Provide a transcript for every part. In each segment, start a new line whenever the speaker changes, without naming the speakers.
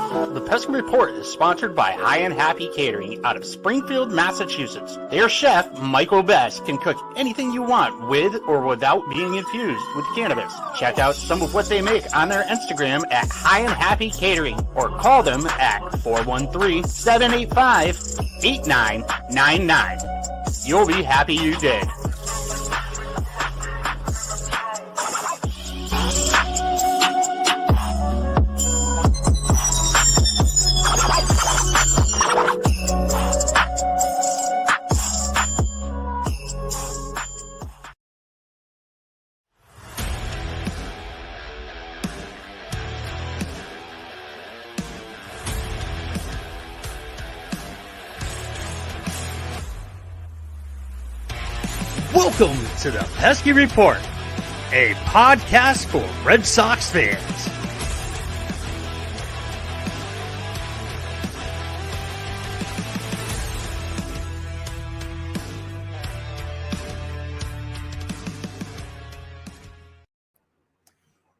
The Peskin Report is sponsored by High and Happy Catering out of Springfield, Massachusetts. Their chef, Michael Best, can cook anything you want with or without being infused with cannabis. Check out some of what they make on their Instagram at High and Happy Catering or call them at 413-785-8999. You'll be happy you did.
Welcome to the Pesky Report, a podcast for Red Sox fans.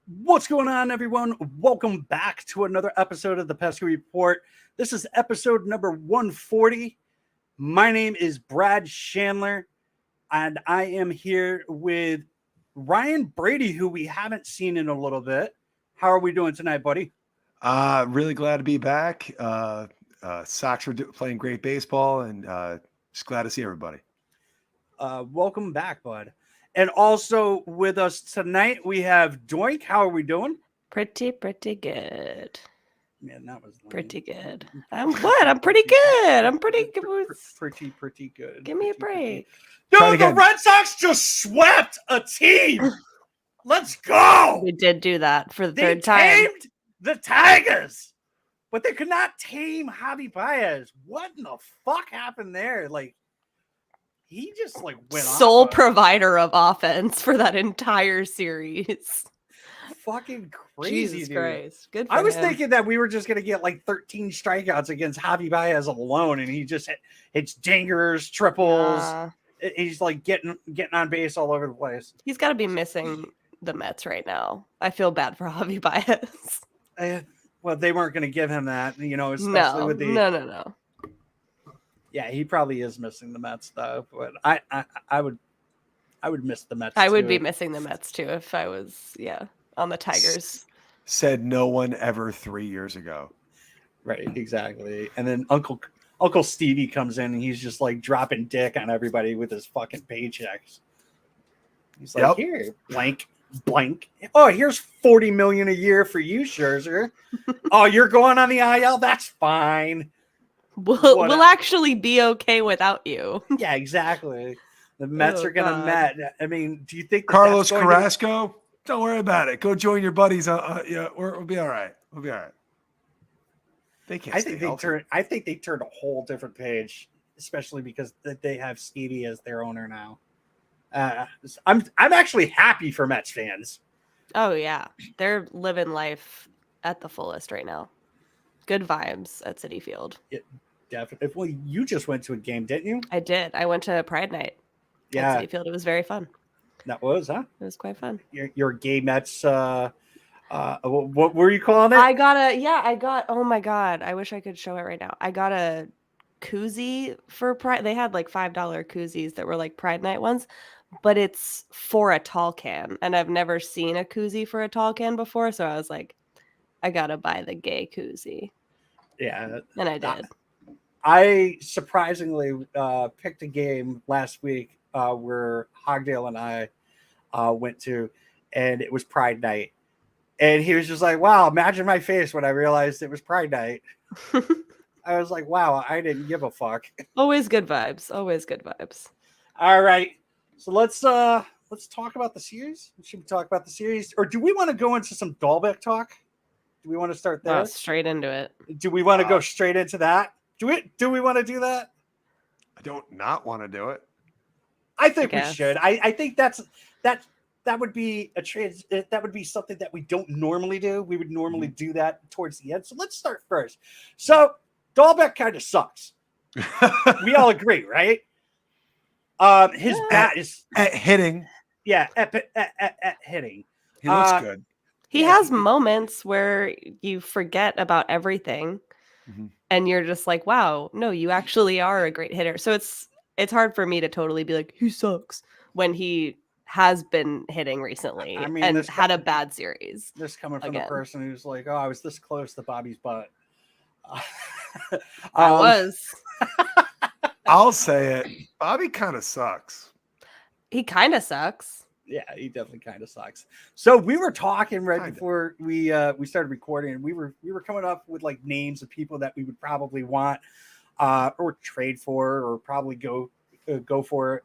What's going on, everyone? Welcome back to another episode of the Pesky Report. This is episode number 140. My name is Brad Chandler. And I am here with Ryan Brady, who we haven't seen in a little bit. How are we doing tonight, buddy?
Really glad to be back. Sox are playing great baseball, and just glad to see everybody.
Welcome back, bud. And also with us tonight, we have Doink. How are we doing?
Pretty good.
Man, that was lame.
Pretty good. I'm good. I'm pretty good. I'm pretty good.
Pretty good.
Give me a break.
No, the Red Sox just swept a team. Let's go.
We did do that for the third
They
time.
tamed the Tigers, but they could not tame Javi Baez. What in the fuck happened there? Like, he just went
Sole
off
provider of offense for that entire series.
fucking crazy.
Jesus
dude.
Christ. Good for
I was
him.
thinking that we were just gonna get 13 strikeouts against Javi Baez alone, and he just hits dingers, triples. He's getting on base all over the place.
He's got to be missing the Mets right now. I feel bad for Javi Baez.
Well, they weren't going to give him that, especially with the
No.
Yeah, he probably is missing the Mets though. But I would miss the Mets.
I would
too.
be missing the Mets too if I was on the Tigers.
Said no one ever 3 years ago.
Right, exactly. And then Uncle Stevie comes in and he's just dropping dick on everybody with his fucking paychecks. He's like, Here, blank. Oh, here's $40 million a year for you, Scherzer. Oh, you're going on the IL? That's fine.
We'll actually be okay without you.
Yeah, exactly. The Mets are gonna Met. I mean, do you think
Carlos Carrasco? Don't worry about it. Go join your buddies. We'll be all right. We'll be all right. They can't. I think
they turned a whole different page, especially because they have Stevie as their owner now. I'm actually happy for Mets fans.
Oh yeah, they're living life at the fullest right now. Good vibes at Citi Field.
Yeah, definitely. Well, you just went to a game, didn't you?
I did. I went to Pride Night.
Yeah,
at Citi Field. It was very fun.
That was, huh?
It was quite fun.
Your gay Mets. What were you calling it?
Oh my God. I wish I could show it right now. I got a koozie for Pride. They had $5 koozies that were Pride Night ones, but it's for a tall can. And I've never seen a koozie for a tall can before. So I was like, I got to buy the gay koozie.
Yeah.
And I did.
I surprisingly picked a game last week where Hogdale and I went to, and it was Pride Night. And he was just like, wow, imagine my face when I realized it was Pride Night. I was like, wow, I didn't give a fuck.
Always good vibes. Always good vibes.
All right. So let's talk about the series. Should we talk about the series? Or do we want to go into some Dahlbeck talk? Do we want to start there?
Straight into it.
Do we want to go straight into that? Do we want to do that?
I don't not want to do it.
I think we should. I think that would be that would be something that we don't normally do. We would normally do that towards the end. So let's start first. So Dahlbeck kind of sucks. We all agree, right? His bat is
at hitting.
Yeah, at hitting.
He looks good.
He has moments where you forget about everything and you're just like, wow, no, you actually are a great hitter. So it's hard for me to totally be like, he sucks when he has been hitting recently and had a bad series.
This coming from the person who's like, oh, I was this close to Bobby's butt.
I was.
I'll say it. Bobby kind of sucks.
He kind of sucks.
Yeah, he definitely kind of sucks. So we were talking before we started recording, and we were coming up with like names of people that we would probably want or trade for, or probably go for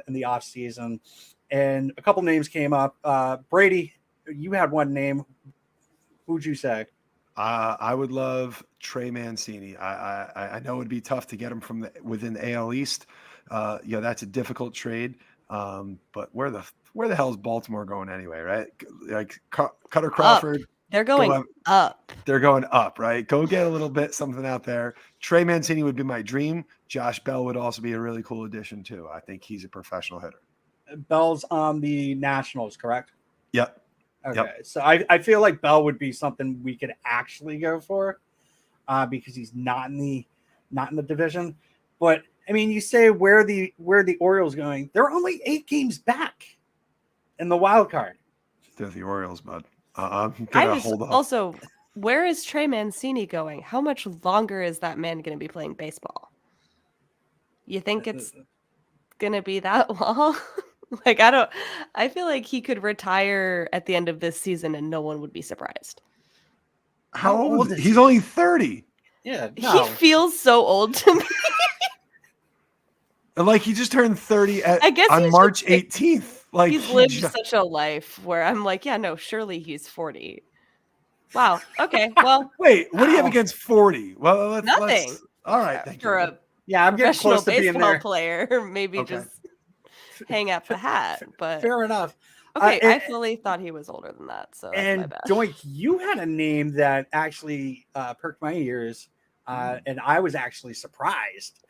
in the off season. And a couple names came up. Brady, you had one name. Who'd you say?
I would love Trey Mancini. I know it'd be tough to get him from within the AL East. That's a difficult trade. But where the hell is Baltimore going anyway, right? Like Cutter Crawford.
They're going up.
They're going up, right? Go get a little bit something out there. Trey Mancini would be my dream. Josh Bell would also be a really cool addition too. I think he's a professional hitter.
Bell's on the Nationals, correct?
Yep.
Okay.
Yep.
So I feel like Bell would be something we could actually go for because he's not in the division. But I mean, you say where the Orioles going? They're only 8 games back in the wild card.
They're the Orioles, bud. I'm gonna hold up.
Also, where is Trey Mancini going? How much longer is that man going to be playing baseball? You think it's going to be that long? Like, I feel like he could retire at the end of this season and no one would be surprised.
How old is he? He's only 30.
Yeah. No.
He feels so old to me.
Like he just turned 30 on March 18th. Like
he's lived such a life where I'm like, yeah, no, surely he's 40. Wow. Okay. Well,
wait, what do you have against 40? Well,
nothing.
All right. Thank you.
I'm getting close to being there.
Baseball player, maybe just hang up the hat. But
fair enough.
Okay, I fully thought he was older than that. So that's my bad.
Doink, you had a name that actually perked my ears, and I was actually surprised.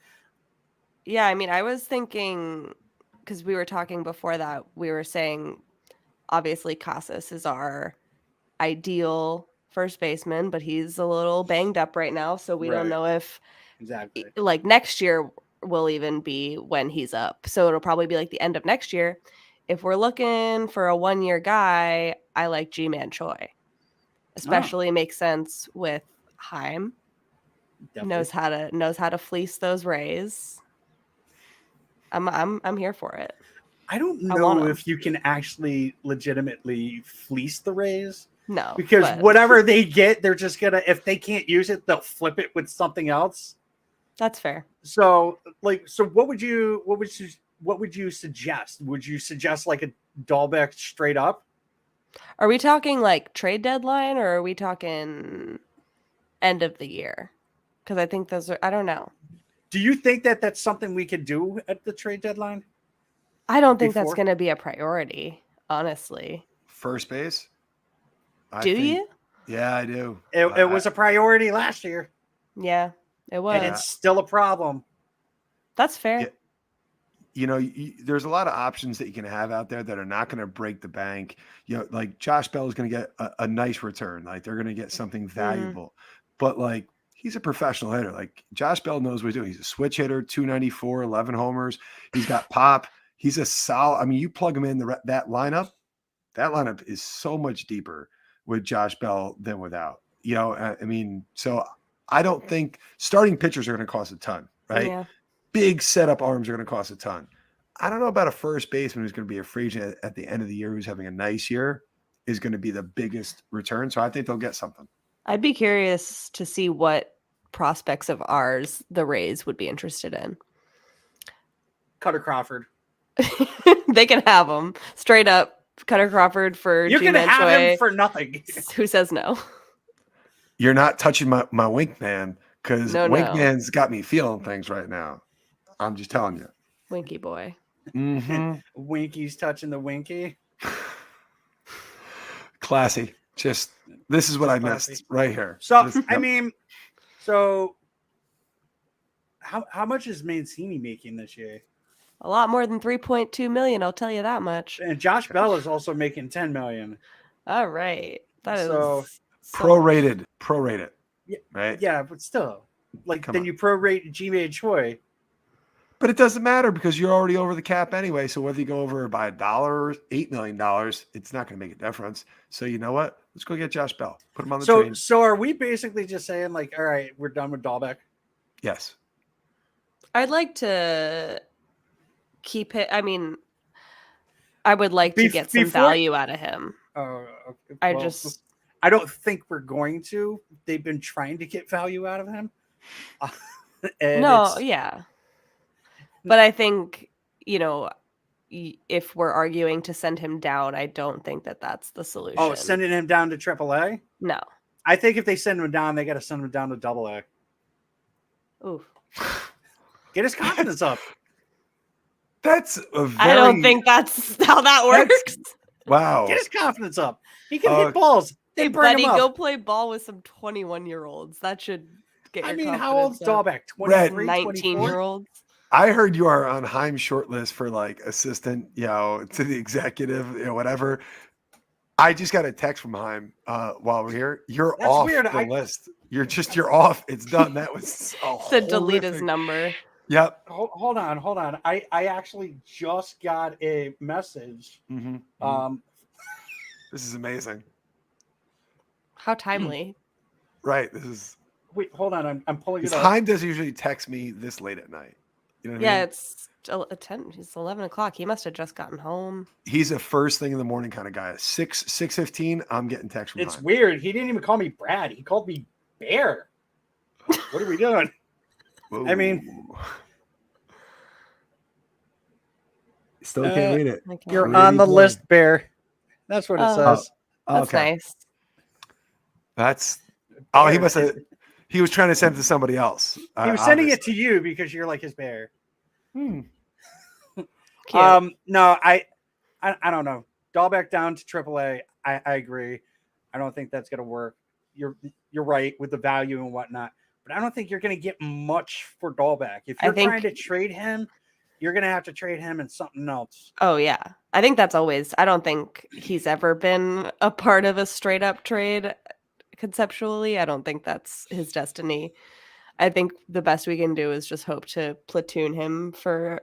Yeah, I mean, I was thinking, because we were talking before that, we were saying, obviously, Casas is our ideal first baseman, but he's a little banged up right now, so we don't know if, like, next year will even be when he's up. So it'll probably be like the end of next year. If we're looking for a 1-year guy, I like G-Man Choi. Especially makes sense with Heim. Knows how to fleece those Rays. I'm here for it.
I don't know if you can actually legitimately fleece the Rays.
No.
Because whatever they get, they're just gonna, if they can't use it, they'll flip it with something else.
That's fair.
So what would you suggest? Would you suggest like a Dahlbeck straight up?
Are we talking like trade deadline or are we talking end of the year? Because I think those are, I don't know.
Do you think that that's something we could do at the trade deadline?
I don't think that's going to be a priority, honestly.
First base?
Do you?
Yeah, I do.
It was a priority last year.
Yeah, it was.
And it's still a problem.
That's fair.
Yeah. You know, there's a lot of options that you can have out there that are not going to break the bank. You know, like Josh Bell is going to get a nice return. Like they're going to get something valuable. But like, he's a professional hitter. Like Josh Bell knows what he's doing. He's a switch hitter, 294, 11 homers. He's got pop. He's a solid. I mean, you plug him in that lineup. That lineup is so much deeper with Josh Bell than without. You know, I mean, so I don't think starting pitchers are going to cost a ton, right?
Yeah.
Big setup arms are going to cost a ton. I don't know about a first baseman who's going to be a free agent at the end of the year who's having a nice year is going to be the biggest return. So I think they'll get something.
I'd be curious to see what prospects of ours the Rays would be interested in.
Cutter Crawford.
They can have him straight up. Cutter Crawford for
you can have him for nothing.
Who says no?
You're not touching my wink man because wink
no.
man's got me feeling things right now. I'm just telling you.
Winky boy.
Mm-hmm.
Winky's touching the winky.
Classy. Just this is what I missed right here.
So I mean, so how much is Mancini making this year?
A lot more than 3.2 million, I'll tell you that much.
And Josh Bell is also making 10 million.
All right. That is
So
so
prorated.
Yeah,
Right.
yeah, but still, like
Come
then
on.
you prorate Ji-Man Choi.
But it doesn't matter because you're already over the cap anyway. So whether you go over by $1 or $8 million, it's not going to make a difference. So you know what? Let's go get Josh Bell. Put him on the train.
So are we basically just saying like, all right, we're done with Dahlbeck?
Yes.
I'd like to keep it. I mean, I would like to get some
Before-
value out of him.
Okay,
I
I don't think we're going to. They've been trying to get value out of him. And
no, yeah. But I think, if we're arguing to send him down, I don't think that that's the solution.
Oh, sending him down to AAA?
No.
I think if they send him down, they got to send him down to AA.
Oof.
Get his confidence up.
That's a very...
I don't think that's how that works.
Wow.
Get his confidence up. He can hit balls. They
Hey,
bring
buddy,
him up.
go play ball with some 21-year-olds. That should get your confidence
how old's
up.
Dahlbeck?
Red.
23,
19-year-olds.
I heard you are on Heim's short list for like assistant, to the executive, whatever. I just got a text from Heim while we're here. You're
That's
off
weird.
the list. You're off. It's done. That was
To delete his
horrific.
number.
Yep.
Hold on. I actually just got a message.
This is amazing.
How timely.
Right. This is.
Wait, hold on. I'm pulling it up.
Heim doesn't usually text me this late at night. You know what I mean?
It's 10. It's 11 o'clock. He must have just gotten home.
He's a first thing in the morning kind of guy. 6:15. I'm getting text from
It's
Heim.
weird. He didn't even call me Brad. He called me Bear. What are we doing? I mean,
still can't read it.
Okay.
you're
Really
on the
boring.
list, Bear. That's what it says.
That's nice.
That's.
Bear.
He must have. He was trying to send it to somebody else.
He was sending it to you because you're like his bear.
Cute.
No, I don't know. Dahlbeck down to AAA. I agree. I don't think that's gonna work. You're right with the value and whatnot, but I don't think you're gonna get much for Dahlbeck. If you're trying to trade him, you're gonna have to trade him in something else.
Oh, yeah. I think that's always. I don't think he's ever been a part of a straight up trade conceptually. I don't think that's his destiny. I think the best we can do is just hope to platoon him for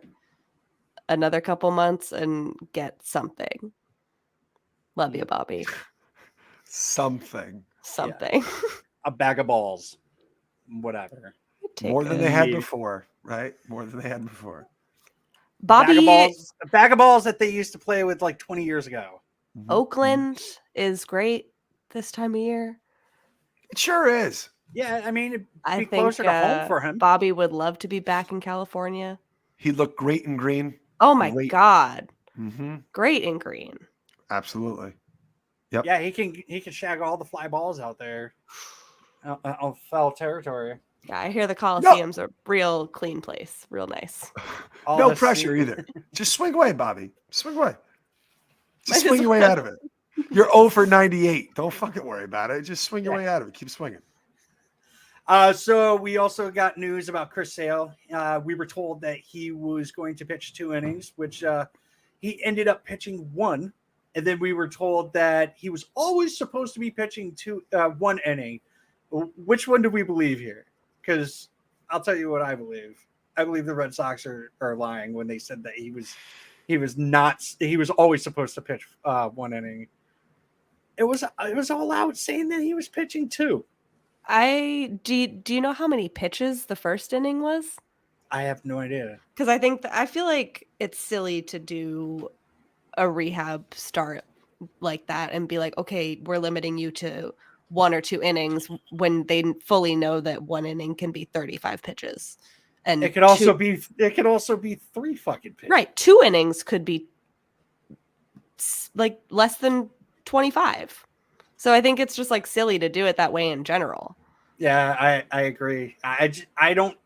another couple months and get something. Love you, Bobby.
Something.
Something.
A bag of balls, whatever.
More than they had before, right? More than they had before.
Bobby,
a bag of balls that they used to play with like 20 years ago.
Oakland is great this time of year.
It sure is.
Yeah, I mean, it'd
I
be
think
closer to home for him.
Bobby would love to be back in California.
He looked great in green.
Oh my God.
Mm-hmm.
Great in green.
Absolutely. Yep.
Yeah, he can shag all the fly balls out there on foul territory.
Yeah, I hear the Coliseum's a real clean place. Real nice.
No pressure either. Just swing away, Bobby. Swing away. Just swing your way out of it. You're 0 for 98. Don't fucking worry about it. Just swing your way out of it. Keep swinging.
So we also got news about Chris Sale. We were told that he was going to pitch 2 innings, which he ended up pitching 1. And then we were told that he was always supposed to be pitching 1 inning. Which one do we believe here? Because I'll tell you what I believe. I believe the Red Sox are lying when they said that he was always supposed to pitch 1 inning. It was all out saying that he was pitching 2.
Do you know how many pitches the first inning was?
I have no idea.
Because I feel like it's silly to do a rehab start like that and be like, okay, we're limiting you to 1 or 2 innings when they fully know that 1 inning can be 35 pitches. And
it could also be 3 fucking pitches.
Right. 2 innings could be like less than 25. So I think it's just like silly to do it that way in general.
Yeah, I agree. I don't.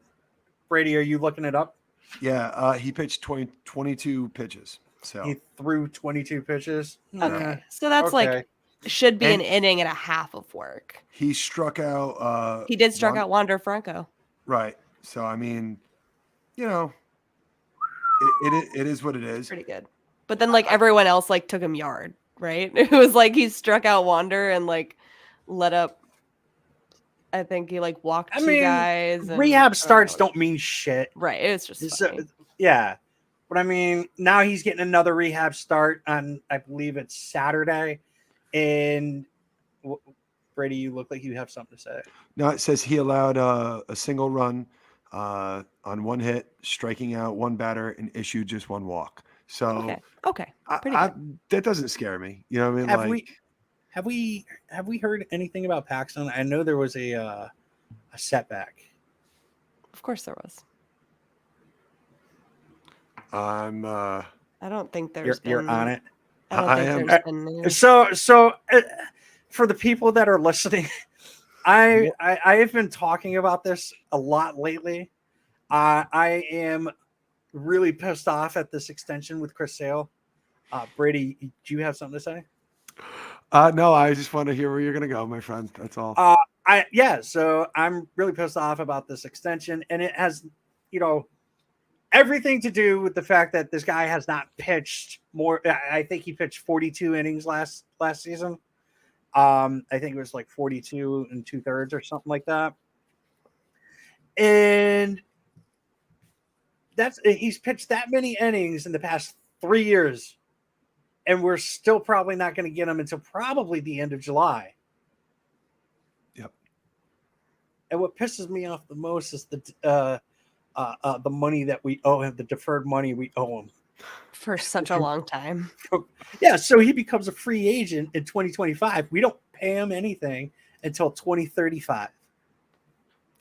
Brady, are you looking it up?
Yeah, he pitched 22 pitches. So
he threw 22 pitches.
Okay, so that's like should be an inning and a half of work.
He struck out.
He did struck out Wander Franco.
Right. So I mean, it is what it is.
Pretty good. But then like everyone else like took him yard. right? It was like he struck out Wander and like let up. I think he like walked two guys. And,
rehab starts don't mean shit.
Right. It's just funny.
Yeah. But I mean, now he's getting another rehab start on, I believe it's Saturday. And Brady, you look like you have something to say.
No, it says he allowed a single run on one hit, striking out one batter, and issued just one walk. So
okay.
That doesn't scare me. You know what I mean?
Have we heard anything about Paxton? I know there was a setback.
Of course there was.
I
don't think there's been...
You're on it.
I don't think there's been...
So for the people that are listening, I have been talking about this a lot lately. I am really pissed off at this extension with Chris Sale. Brady, do you have something to say?
No, I just want to hear where you're going to go, my friend. That's all.
So I'm really pissed off about this extension, and it has, everything to do with the fact that this guy has not pitched more. I think he pitched 42 innings last season. I think it was like 42 and 2/3 or something like that. And he's pitched that many innings in the past 3 years. And we're still probably not going to get him until probably the end of July.
Yep.
And what pisses me off the most is the money that we owe him, the deferred money we owe him.
For such a long time.
Yeah, so he becomes a free agent in 2025. We don't pay him anything until 2035.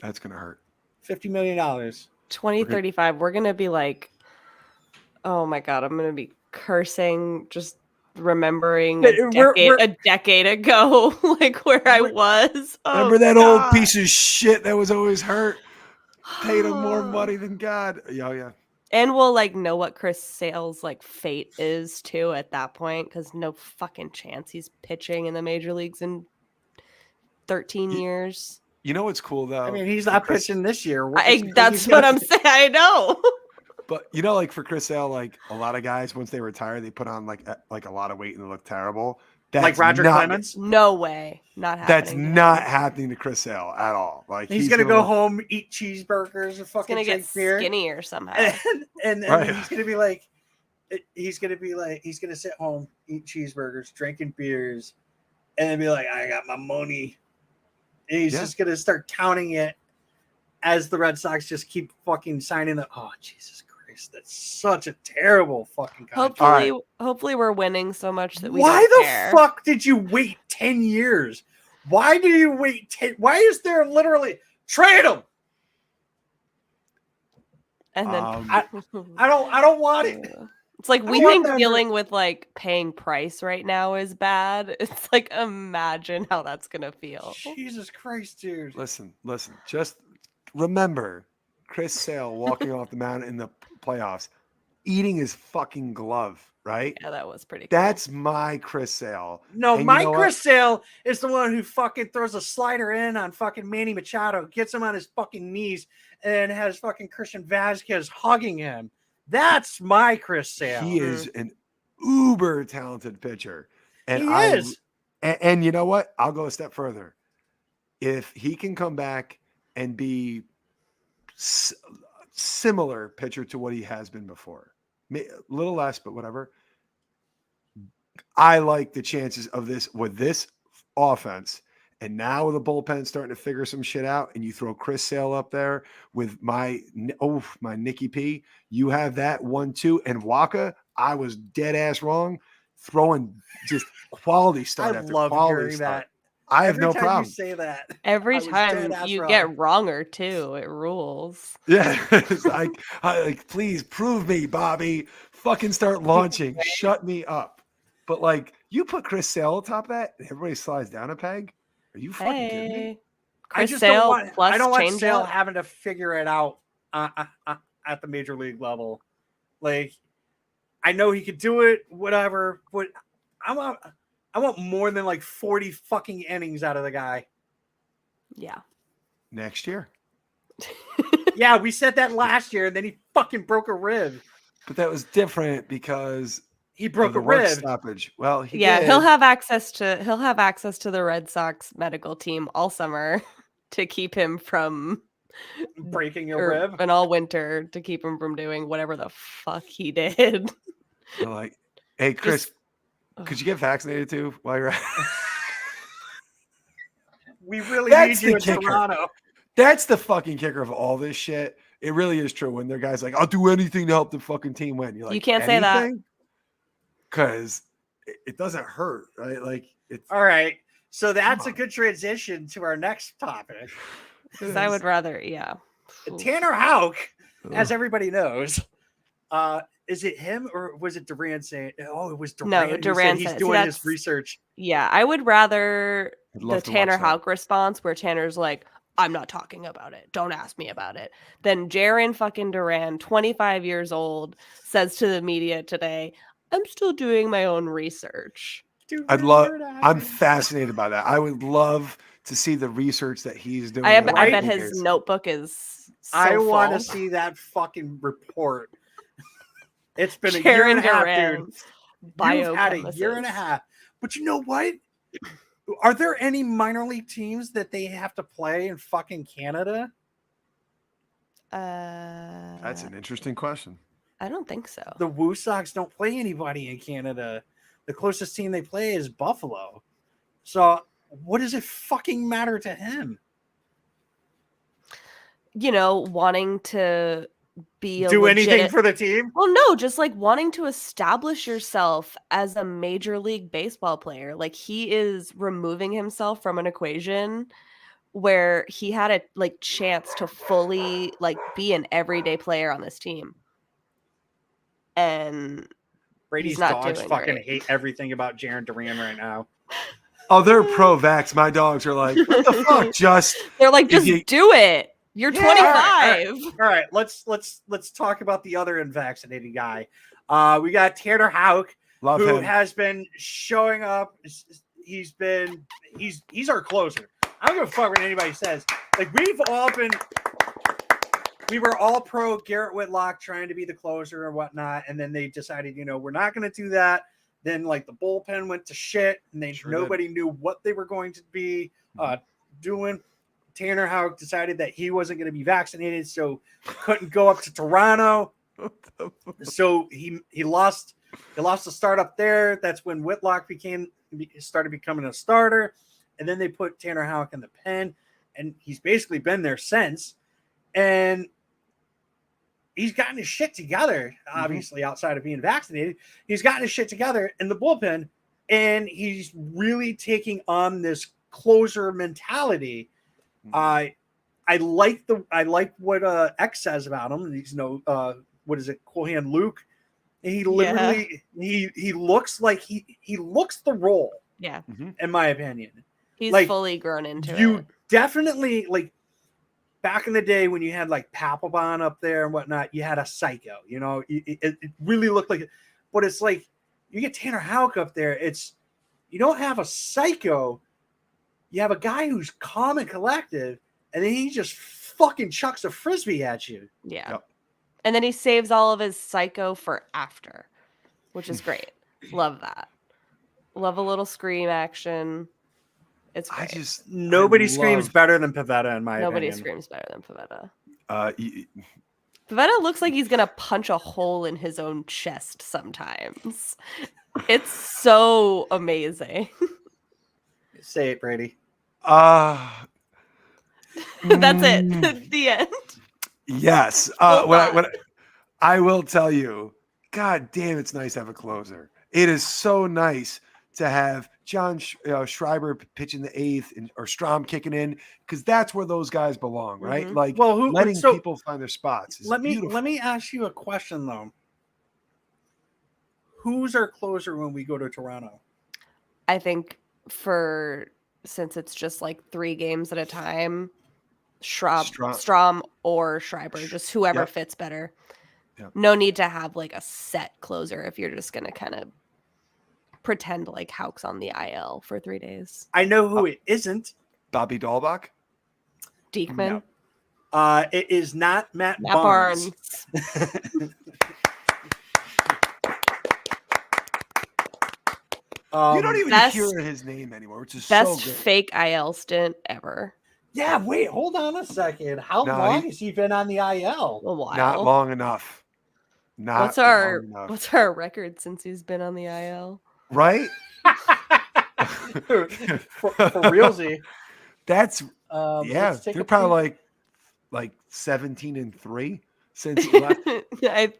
That's going to hurt.
$50 million.
2035, we're going to be like, oh my God, I'm going to be cursing just remembering a decade ago, like where I was.
Remember that old piece of shit that was always hurt? Paid him more money than God. Yeah.
And we'll like know what Chris Sale's like fate is too at that point, because no fucking chance he's pitching in the major leagues in 13 years.
You know what's cool though?
I mean, he's not pitching this year.
That's what I'm saying. I know.
But like for Chris Sale, like a lot of guys once they retire, they put on like a lot of weight and they look terrible. That's
like Roger Clemens?
No way. Not happening.
That's not happening to Chris Sale at all. Like
he's gonna go home, eat cheeseburgers, and fucking
gonna get
beer.
Skinnier somehow.
And then he's gonna sit home, eat cheeseburgers, drinking beers, and then be like, I got my money. And he's just gonna start counting it as the Red Sox just keep fucking signing the Jesus Christ. That's such a terrible fucking
contract. Hopefully we're winning so much that we
Why
don't
the
care.
Fuck did you wait 10 years? Why do you wait 10? Why is there literally trade him?
And then
I don't want it.
It's like we think dealing with like paying price right now is bad. It's like imagine how that's gonna feel.
Jesus Christ, dude.
Listen. Just remember Chris Sale walking off the mound in the playoffs, eating his fucking glove, right?
Yeah, that was pretty cool.
That's my Chris Sale.
No, and Chris Sale is the one who fucking throws a slider in on fucking Manny Machado, gets him on his fucking knees, and has fucking Christian Vasquez hugging him. That's my Chris Sale.
He is an uber talented pitcher. And
he is.
And you know what? I'll go a step further. If he can come back and be similar pitcher to what he has been before, a little less, but whatever. I like the chances of this with this offense. And now with the bullpen starting to figure some shit out, and you throw Chris Sale up there with my Nicky P, you have that 1-2. And Waka, I was dead ass wrong, throwing just quality start after quality start. I have no problem.
You say that.
Every time you get wronger too, it rules.
Yeah, it's like, please prove me, Bobby. Fucking start launching. Shut me up. But like, you put Chris Sale on top of that, and everybody slides down a peg. Are you fucking kidding me?
Chris Sale plus
I don't want
change
Sale
up.
having to figure it out at the major league level. Like, I know he could do it, whatever, but I want more than like 40 fucking innings out of the guy.
Yeah.
Next year.
Yeah, we said that last year, and then he fucking broke a rib.
But that was different because
He broke
the
a
work
rib.
stoppage. Well, he
Yeah,
did.
he'll have access to the Red Sox medical team all summer to keep him from
Breaking a rib.
and all winter to keep him from doing whatever the fuck he did.
They're like, hey, Chris,
Just-
could you get vaccinated too while you're at?
We really
That's
need you
the
in
kicker.
Toronto.
That's the fucking kicker of all this shit. It really is true when their guys like, I'll do anything to help the fucking team win. You're like,
You can't say that.
Because it doesn't hurt, right? Like it's
All right. So that's a good transition to our next topic.
'Cause I would rather, yeah.
Tanner Houck, as everybody knows, is it him or was it Duran saying? Oh, it was Duran.
No,
who said
Duran
he's
said- see,
doing his
that's-
research.
Yeah, I would rather
I'd
the
love to watch
Tanner
that.
Houck response where Tanner's like, I'm not talking about it. Don't ask me about it. Then Jaron fucking Duran, 25 years old, says to the media today, I'm still doing my own research.
I'm fascinated by that. I would love to see the research that he's doing.
I
on
bet
the
his
days.
notebook is so
I want to
full.
see that fucking report. It's been a
Jaron
year and a half, dude.
Duran's
You've had a year and a
biochemist.
half. But you know what? Are there any minor league teams that they have to play in fucking Canada?
That's an interesting question.
I don't think so.
The Woo Sox don't play anybody in Canada. The closest team they play is Buffalo. So what does it fucking matter to him?
You know, wanting to be a
Do anything
legit-
for the team?
Well, no, just like wanting to establish yourself as a major league baseball player. Like he is removing himself from an equation where he had a like chance to fully like be an everyday player on this team. And
Brady's
not
dogs
doing
fucking
great.
hate everything about Jaron Duran right now.
Oh, they're pro-vax. My dogs are like, what the fuck? Just
they're like,
Is
just
he-
do it. You're
Yeah,
25.
All right, let's talk about the other unvaccinated guy. We got Tanner Houck,
love
who
him.
has been showing up. He's our closer. I don't give a fuck what anybody says. Like we were all pro Garrett Whitlock trying to be the closer and whatnot, and then they decided, we're not going to do that. Then like the bullpen went to shit, and nobody knew what they were going to be doing. Tanner Houck decided that he wasn't going to be vaccinated, so couldn't go up to Toronto. So he lost the start up there. That's when Whitlock started becoming a starter, and then they put Tanner Houck in the pen, and he's basically been there since. And he's gotten his shit together, obviously, outside of being vaccinated. He's gotten his shit together in the bullpen, and he's really taking on this closer mentality. I like what X says about him. He's what is it, Cool Hand Luke? He literally he looks like he looks the role.
Yeah.
In my opinion,
He's
like,
fully grown into it.
you definitely, like, back in the day when you had like Papelbon up there and whatnot, you had a psycho. It really looked like it. But it's like you get Tanner Houck up there. You don't have a psycho. You have a guy who's calm and collective, and then he just fucking chucks a frisbee at you.
Yeah.
Yep.
And then he saves all of his psycho for after, which is great. Love that. Love a little scream action. It's great.
Nobody screams better than Pivetta, in my
Nobody
opinion.
screams better than Pivetta.
Pivetta
Pivetta looks like he's gonna punch a hole in his own chest sometimes. It's so amazing.
Say it, Brady.
That's it. The end.
Yes. When I will tell you, God damn, it's nice to have a closer. It is so nice to have John Schreiber pitching the eighth or Strom kicking in, because that's where those guys belong, right?
Mhm.
Like,
Well,
letting people find their spots. Is beautiful.
Let me ask you a question though. Who's our closer when we go to Toronto?
I think since it's just like 3 games at a time, Strom or Schreiber, just whoever fits better.
Yep.
No need to have like a set closer if you're just gonna kind of pretend like Houck's on the IL for 3 days.
I know who it isn't.
Bobby Dahlbach?
Diekman.
No. It is not Matt Barnes.
You don't even
Best-
hear his name anymore, which is
Best
so good.
fake IL stint ever.
Yeah, wait, hold on a second. How
No,
long has he been on the IL?
A while.
Not long enough. Not
What's our
long enough.
what's our record since he's been on the IL?
Right?
for realsy.
That's yeah.
let's take
They're
a
probably
peek.
like 17-3 since he left.
I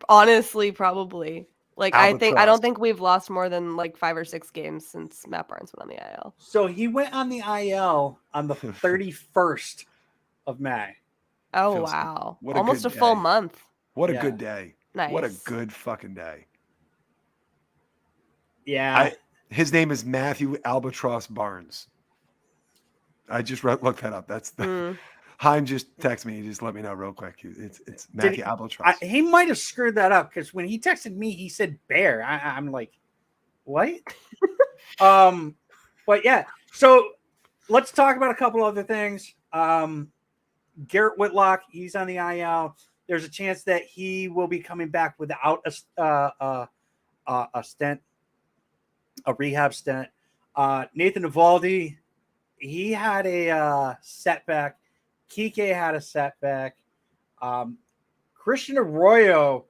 honestly probably I don't
Albatross.
think we've lost more than like 5 or 6 games since Matt Barnes went on the IL.
So he went on the IL on the 31st of May.
Oh
Feels-
wow.
what a
Almost a
good
full
day.
month.
What a
Yeah.
good day.
Nice.
What a good fucking day.
Yeah.
His name is Matthew Albatross Barnes. I just looked that up. That's the
Mm.
Heim just texted me. He just let me know real quick. It's Matthew Albatross.
He might have screwed that up because when he texted me, he said bear. I'm like, what? But yeah. So let's talk about a couple other things. Garrett Whitlock, he's on the IL. There's a chance that he will be coming back without a stent, a rehab stent. Nathan Eovaldi, he had a setback. Kiké had a setback. Christian Arroyo.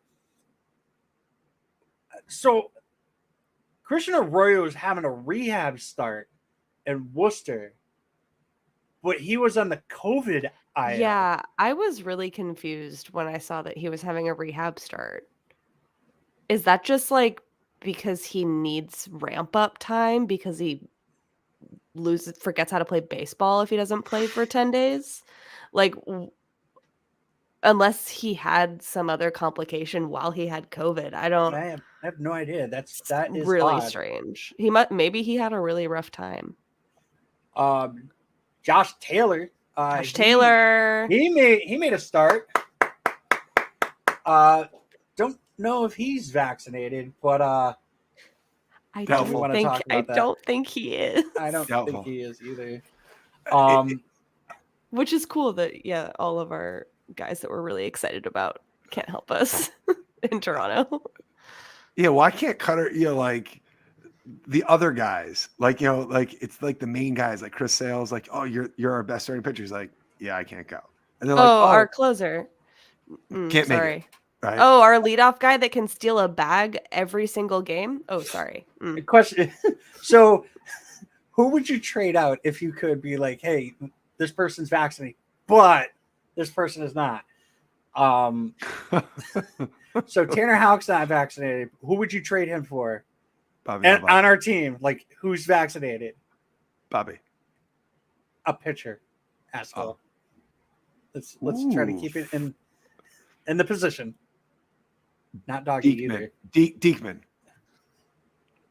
So Christian Arroyo is having a rehab start in Worcester, but he was on the COVID IL.
Yeah, I was really confused when I saw that he was having a rehab start. Is that just like because he needs ramp up time because he forgets how to play baseball if he doesn't play for 10 days? Like unless he had some other complication while he had COVID. I
have no idea. That is
really
odd.
strange. Maybe he had a really rough time.
Josh Taylor.
Taylor.
He made a start. Don't know if he's vaccinated, but
I
Doubtful.
don't think he is.
I don't
Doubtful.
think he is either.
Which is cool that all of our guys that we're really excited about can't help us in Toronto.
Yeah, why can't Cutter, like the other guys, like it's like the main guys, like Chris Sales, like, oh, you're our best starting pitcher. He's like, yeah, I can't go. And they're like,
our closer.
Can't make
sorry.
it. Right?
Oh, our leadoff guy that can steal a bag every single game. Oh, sorry.
Question. So, who would you trade out if you could be like, hey, this person's vaccinated, but this person is not? So Tanner Houck's not vaccinated. Who would you trade him for?
Bobby.
On our team, like who's vaccinated?
Bobby.
A pitcher. Haskell. Let's try to keep it in the position. Not doggy either.
Diekman.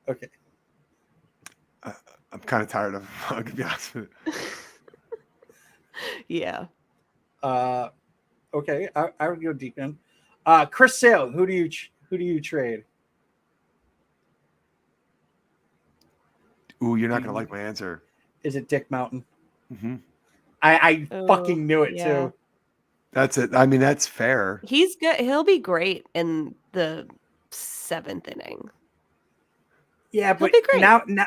Okay.
I'm kind of tired of him, to be honest with you.
Yeah.
Okay. I would go Diekman. Chris Sale. Who do you trade?
Ooh, you're not gonna like my answer.
Is it Dick Mountain?
Mm-hmm.
I fucking knew it too.
That's it. I mean, that's fair.
He's good. He'll be great in the 7th inning.
Yeah, but
be great.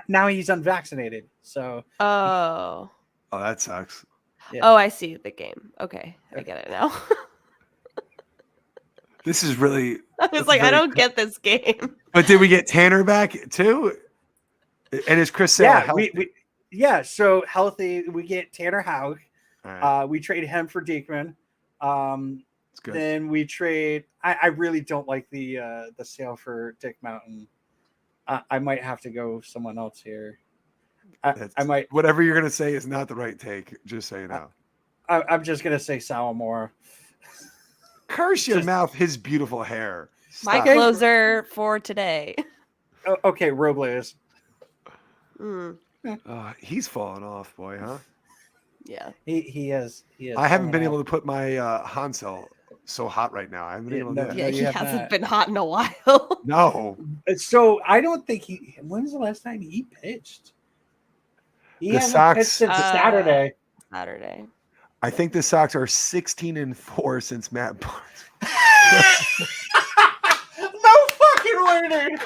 now he's unvaccinated. So
Oh,
that sucks.
yeah.
Oh, I see the game. Okay, I get it now.
This is really.
I was like, I don't get this game.
But did we get Tanner back too? And is Chris Sale healthy?
So healthy. We get Tanner Houck.
Right.
We trade him for Diekman.
It's good.
Then we trade. I really don't like the sale for Dick Mountain. I might have to go someone else here. I might.
Whatever you're gonna say is not the right take. Just so you know.
I'm just gonna say Sawamura.
Curse your mouth. His beautiful hair.
My
Stop.
closer for today.
Okay, Robles.
He's falling off, boy, huh?
Yeah.
He is.
I haven't been able to put my Hansel so hot right now. I haven't been able to do it.
Yeah, he
you have
hasn't
not.
been hot in a while.
No.
So I don't think he. When's the last time he pitched? He
The
hasn't
Sox-
pitched since Saturday.
Saturday.
I think the Sox are 16-4 since Matt Barnes.
No fucking Leonard.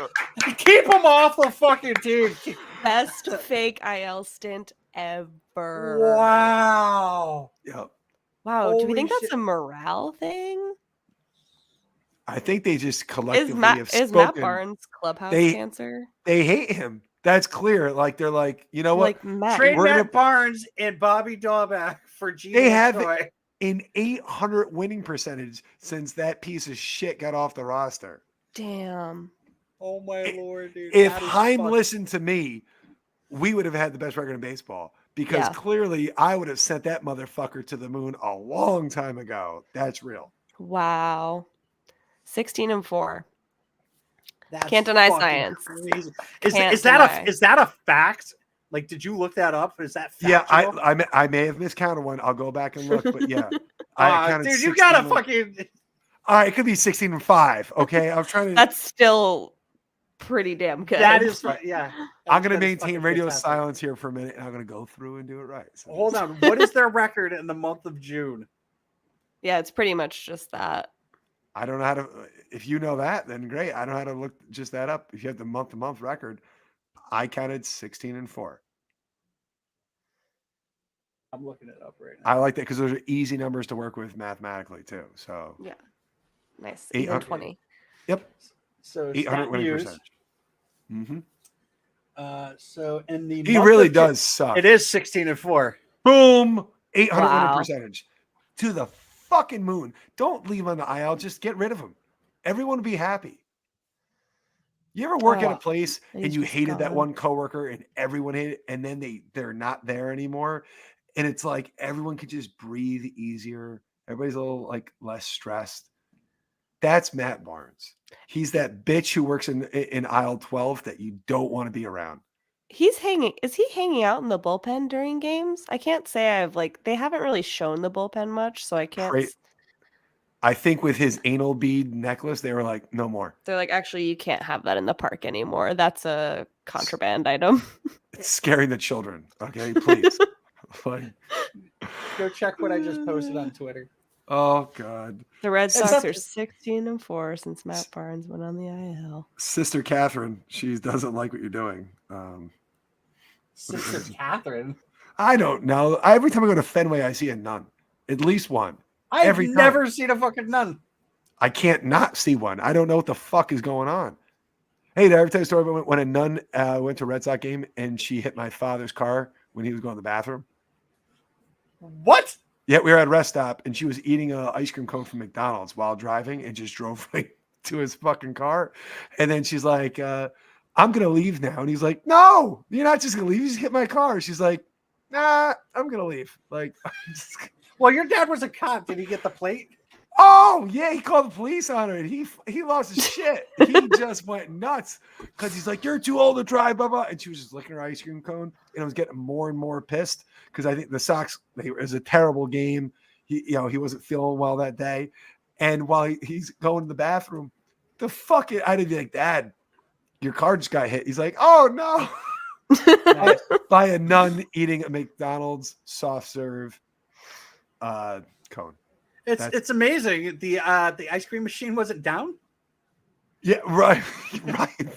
Keep him off the fucking team.
Best fake IL stint ever.
Wow.
Yep.
Wow. Do we
Holy
think that's
shit.
a morale thing?
I think they just
Is
collectively
Matt,
have
is Matt
spoken.
Barnes clubhouse
They-
cancer?
They hate him. That's clear. Like they're like, you know what?
Like Matt.
Trade
We're
Matt
gonna-
Barnes and Bobby Dahlback for G.
They have
Troy.
an 800 winning percentage since that piece of shit got off the roster.
Damn.
Oh my lord, dude.
If
that is
Heim
fuck-
listened to me, we would have had the best record in baseball because
Yeah.
clearly I would have sent that motherfucker to the moon a long time ago. That's real.
Wow. 16-4.
That's
Can't deny
fucking
science.
crazy.
Can't
Is that
deny.
is that a fact? Like, did you look that up? Is that
Yeah,
factual?
I may have miscounted one. I'll go back and look, but yeah, I counted.
Dude, you gotta
16.
fucking.
All right, it could be 16-5. Okay, I'm trying to.
That's still pretty damn good.
That is yeah.
I'm going to
That is
maintain
fucking
radio
fantastic.
silence here for a minute, and I'm going to go through and do it right. So-
Hold on. What is their record in the month of June?
Yeah, it's pretty much just that.
I don't know how to. If you know that, then great. I don't know how to look just that up. If you have the month-to-month record, I counted 16-4.
I'm looking it up right now.
I like that because those are easy numbers to work with mathematically too. So
Yeah. Nice.
800.
20.
yep,
So
800
stat
winning
news.
percentage. Mm-hmm.
So in the
He
month
really
of June-
does suck.
It is 16-4.
Boom, 800 winning
Wow.
percentage to the fucking moon. Don't leave him on the IL. Just get rid of him. Everyone will be happy. You ever work at a place
he's
and you
just
hated that
gone.
one coworker and everyone hated it, and then they're not there anymore, and it's like everyone could just breathe easier. Everybody's a little like less stressed. That's Matt Barnes. He's that bitch who works in aisle 12 that you don't want to be around.
Is he hanging out in the bullpen during games? I can't say they haven't really shown the bullpen much, so I can't.
Cra- I think with his anal bead necklace, they were like, no more.
They're like, actually, you can't have that in the park anymore. That's a contraband item.
It's scaring the children. Okay, please. Like,
Go check what I just posted on Twitter.
oh God.
The Red
It's
Sox
up-
are 16-4 since Matt Barnes went on the IL.
Sister Catherine, she doesn't like what you're doing.
Sister Catherine.
I don't know. Every time I go to Fenway, I see a nun. At least one.
I've
Every time.
never seen a fucking nun.
I can't not see one. I don't know what the fuck is going on. Hey, did I ever tell you a story about when a nun went to a Red Sox game and she hit my father's car when he was going to the bathroom?
What?
Yeah, we were at a rest stop and she was eating an ice cream cone from McDonald's while driving and just drove right to his fucking car. And then she's like, I'm going to leave now. And he's like, no, you're not just going to leave. You just hit my car. She's like, nah, I'm going to leave. Like,
Well, your dad was a cop. Did he get the plate?
oh yeah, he called the police on her and he lost his shit. He just went nuts because he's like, you're too old to drive, blah, blah. And she was just licking her ice cream cone and I was getting more and more pissed because I think the Sox, it was a terrible game. He wasn't feeling well that day. And while he's going to the bathroom, I'd be like, Dad, your car just got hit. He's like, oh no. By a nun eating a McDonald's soft serve cone.
It's amazing. The ice cream machine wasn't down.
Yeah, right, right.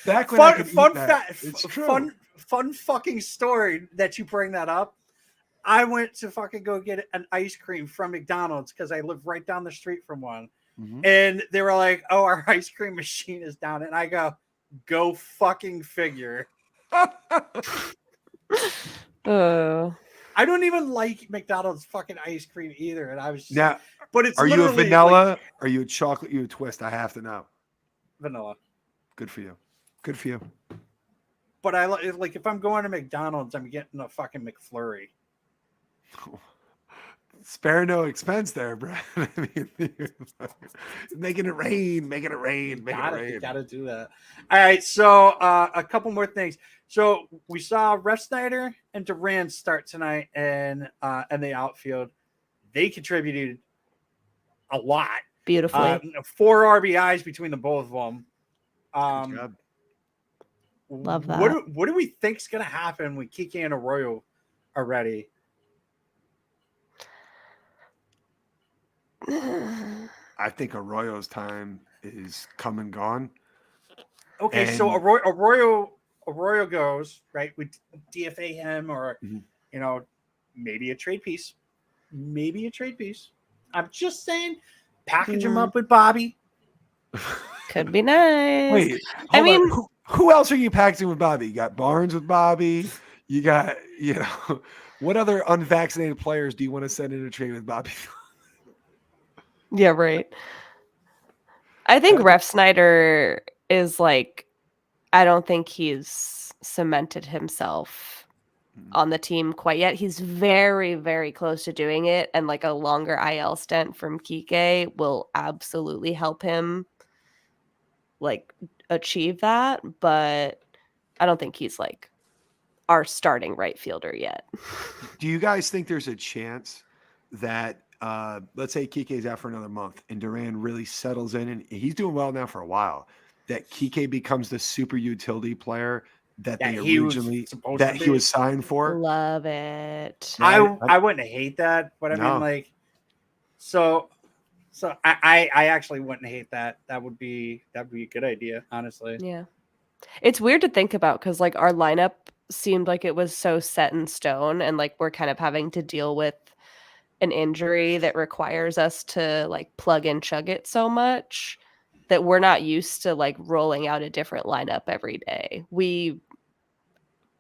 Back when I could eat that. It's true.
Fun fucking story that you bring that up. I went to fucking go get an ice cream from McDonald's because I live right down the street from one.
Mhm.
And they were like, oh, our ice cream machine is down. And I go fucking figure.
Oh.
I don't even like McDonald's fucking ice cream either. And I was just,
Now,
but it's
are you a
literally
vanilla?
like
Are you a chocolate? You a twist? I have to know.
vanilla.
Good for you. Good for you.
But I like if I'm going to McDonald's, I'm getting a fucking McFlurry.
Spare no expense there, Brad. I mean, making it rain, making it rain, making it rain.
Gotta do that. All right, so a couple more things. So we saw Refsnyder and Duran start tonight in the outfield. They contributed a lot.
Beautifully.
4 RBIs between the both of them.
Good job.
Love that.
What do we think's gonna happen when Kiké and Arroyo are ready?
I think Arroyo's time is come and gone.
Okay,
And-
so Arroyo goes, right? We DFA him, or
Mhm.
maybe a trade piece. Maybe a trade piece. I'm just saying, package him up with Bobby.
Could be nice.
Wait,
I
hold on.
mean-
who else are you packaging with Bobby? You got Barnes with Bobby. You got, what other unvaccinated players do you want to send in a trade with Bobby?
Yeah, right. I think Refsnyder is like, I don't think he's cemented himself on the team quite yet. He's very, very close to doing it, and like a longer IL stint from Kiké will absolutely help him like achieve that, but I don't think he's like our starting right fielder yet.
Do you guys think there's a chance that let's say Kiké's out for another month and Duran really settles in, and he's doing well now for a while, that Kiké becomes the super utility player that they
he was
originally
supposed
that
to
he
be.
was signed for?
Love it.
I wouldn't hate that, but I
No.
mean, like, so I actually wouldn't hate that. That'd be a good idea, honestly.
Yeah. It's weird to think about because like our lineup seemed like it was so set in stone, and like we're kind of having to deal with an injury that requires us to like plug and chug it so much that we're not used to like rolling out a different lineup every day. We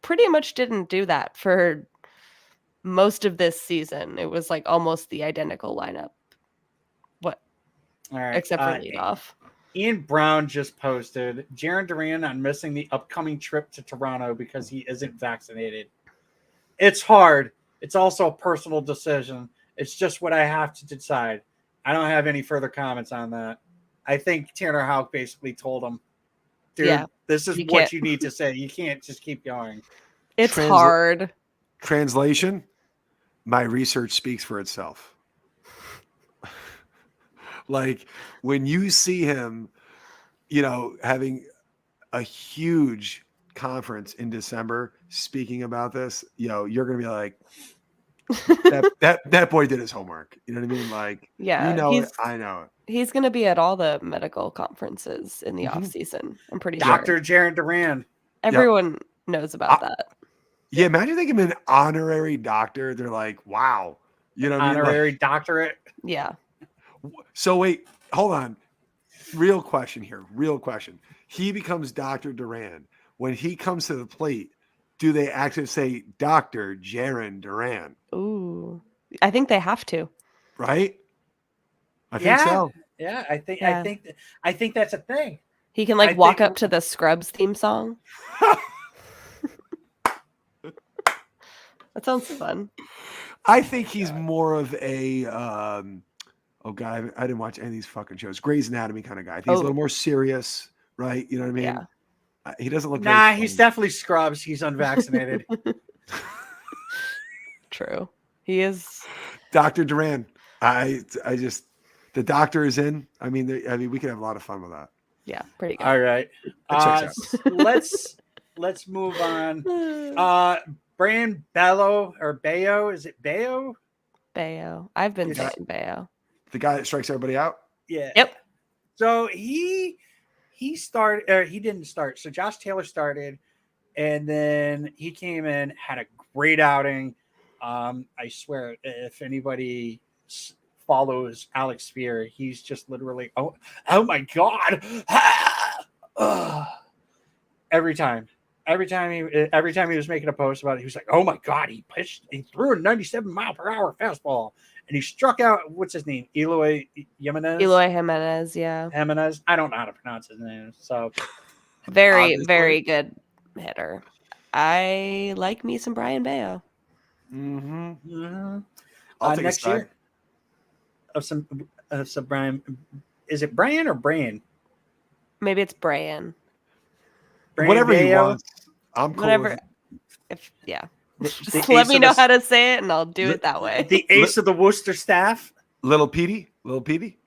pretty much didn't do that for most of this season. It was like almost the identical lineup.
All right.
Except for leadoff.
Ian Brown just posted Jaron Duran on missing the upcoming trip to Toronto because he isn't vaccinated. It's hard. It's also a personal decision. It's just what I have to decide. I don't have any further comments on that. I think Tanner Houck basically told him, dude,
Yeah,
this is
you
what
can't-
you need to say. You can't just keep going.
It's hard.
Translation, my research speaks for itself. Like when you see him, having a huge conference in December speaking about this, you're going to be like, that boy did his homework. You know what I mean? Like,
Yeah,
I know it.
He's going to be at all the medical conferences in the
Mhm.
off season. I'm pretty
Dr.
sure.
Jaron Duran.
Everyone knows about that.
Yeah, imagine they give him an honorary doctor. They're like, wow. You know what I mean?
Honorary doctorate.
Yeah.
So wait, hold on. Real question here. Real question. He becomes Dr. Duran. When he comes to the plate, do they actually say Dr. Jaron Duran?
Ooh. I think they have to.
Right? I think so.
Yeah, I think
Yeah.
I think that's a thing.
He can like
I
walk
think-
up to the Scrubs theme song. That sounds fun.
I think he's more of a oh god, I didn't watch any of these fucking shows. Grey's Anatomy kind of guy. I think he's a little more serious, right? You know what I mean?
Yeah.
He doesn't look very
Nah, he's
funny.
definitely Scrubs. He's unvaccinated.
True. He is.
Dr. Duran. I just the doctor is in. I mean, we could have a lot of fun with that.
Yeah, pretty good.
All right.
That checks
Let's move on. Brian Bello or Bayo. Is it Bayo?
Bayo. I've been
Is
saying
that-
Bayo.
The guy that strikes everybody out.
Yeah.
Yep.
So he started, or he didn't start. So Josh Taylor started, and then he came in, had a great outing. I swear, if anybody follows Alex Sphere, he's just literally, oh my god, every time he was making a post about it, he was like, oh my god, he threw a 97-mile-per-hour fastball, and he struck out, what's his name, Eloy
Jimenez, yeah.
Jimenez. I don't know how to pronounce his name. So
Very,
Obviously.
very good hitter. I like me some Brian Bayo.
Mm-hmm. I'll take a
next
side.
year of some Brian. Is it Brian or Brian?
Maybe it's Brian.
Brian
Whatever he
Bayo?
wants. I'm cool
Whatever.
with it.
Just let me know how to say it and I'll do it that way.
The ace of the Worcester staff.
Little Petey. Little Petey.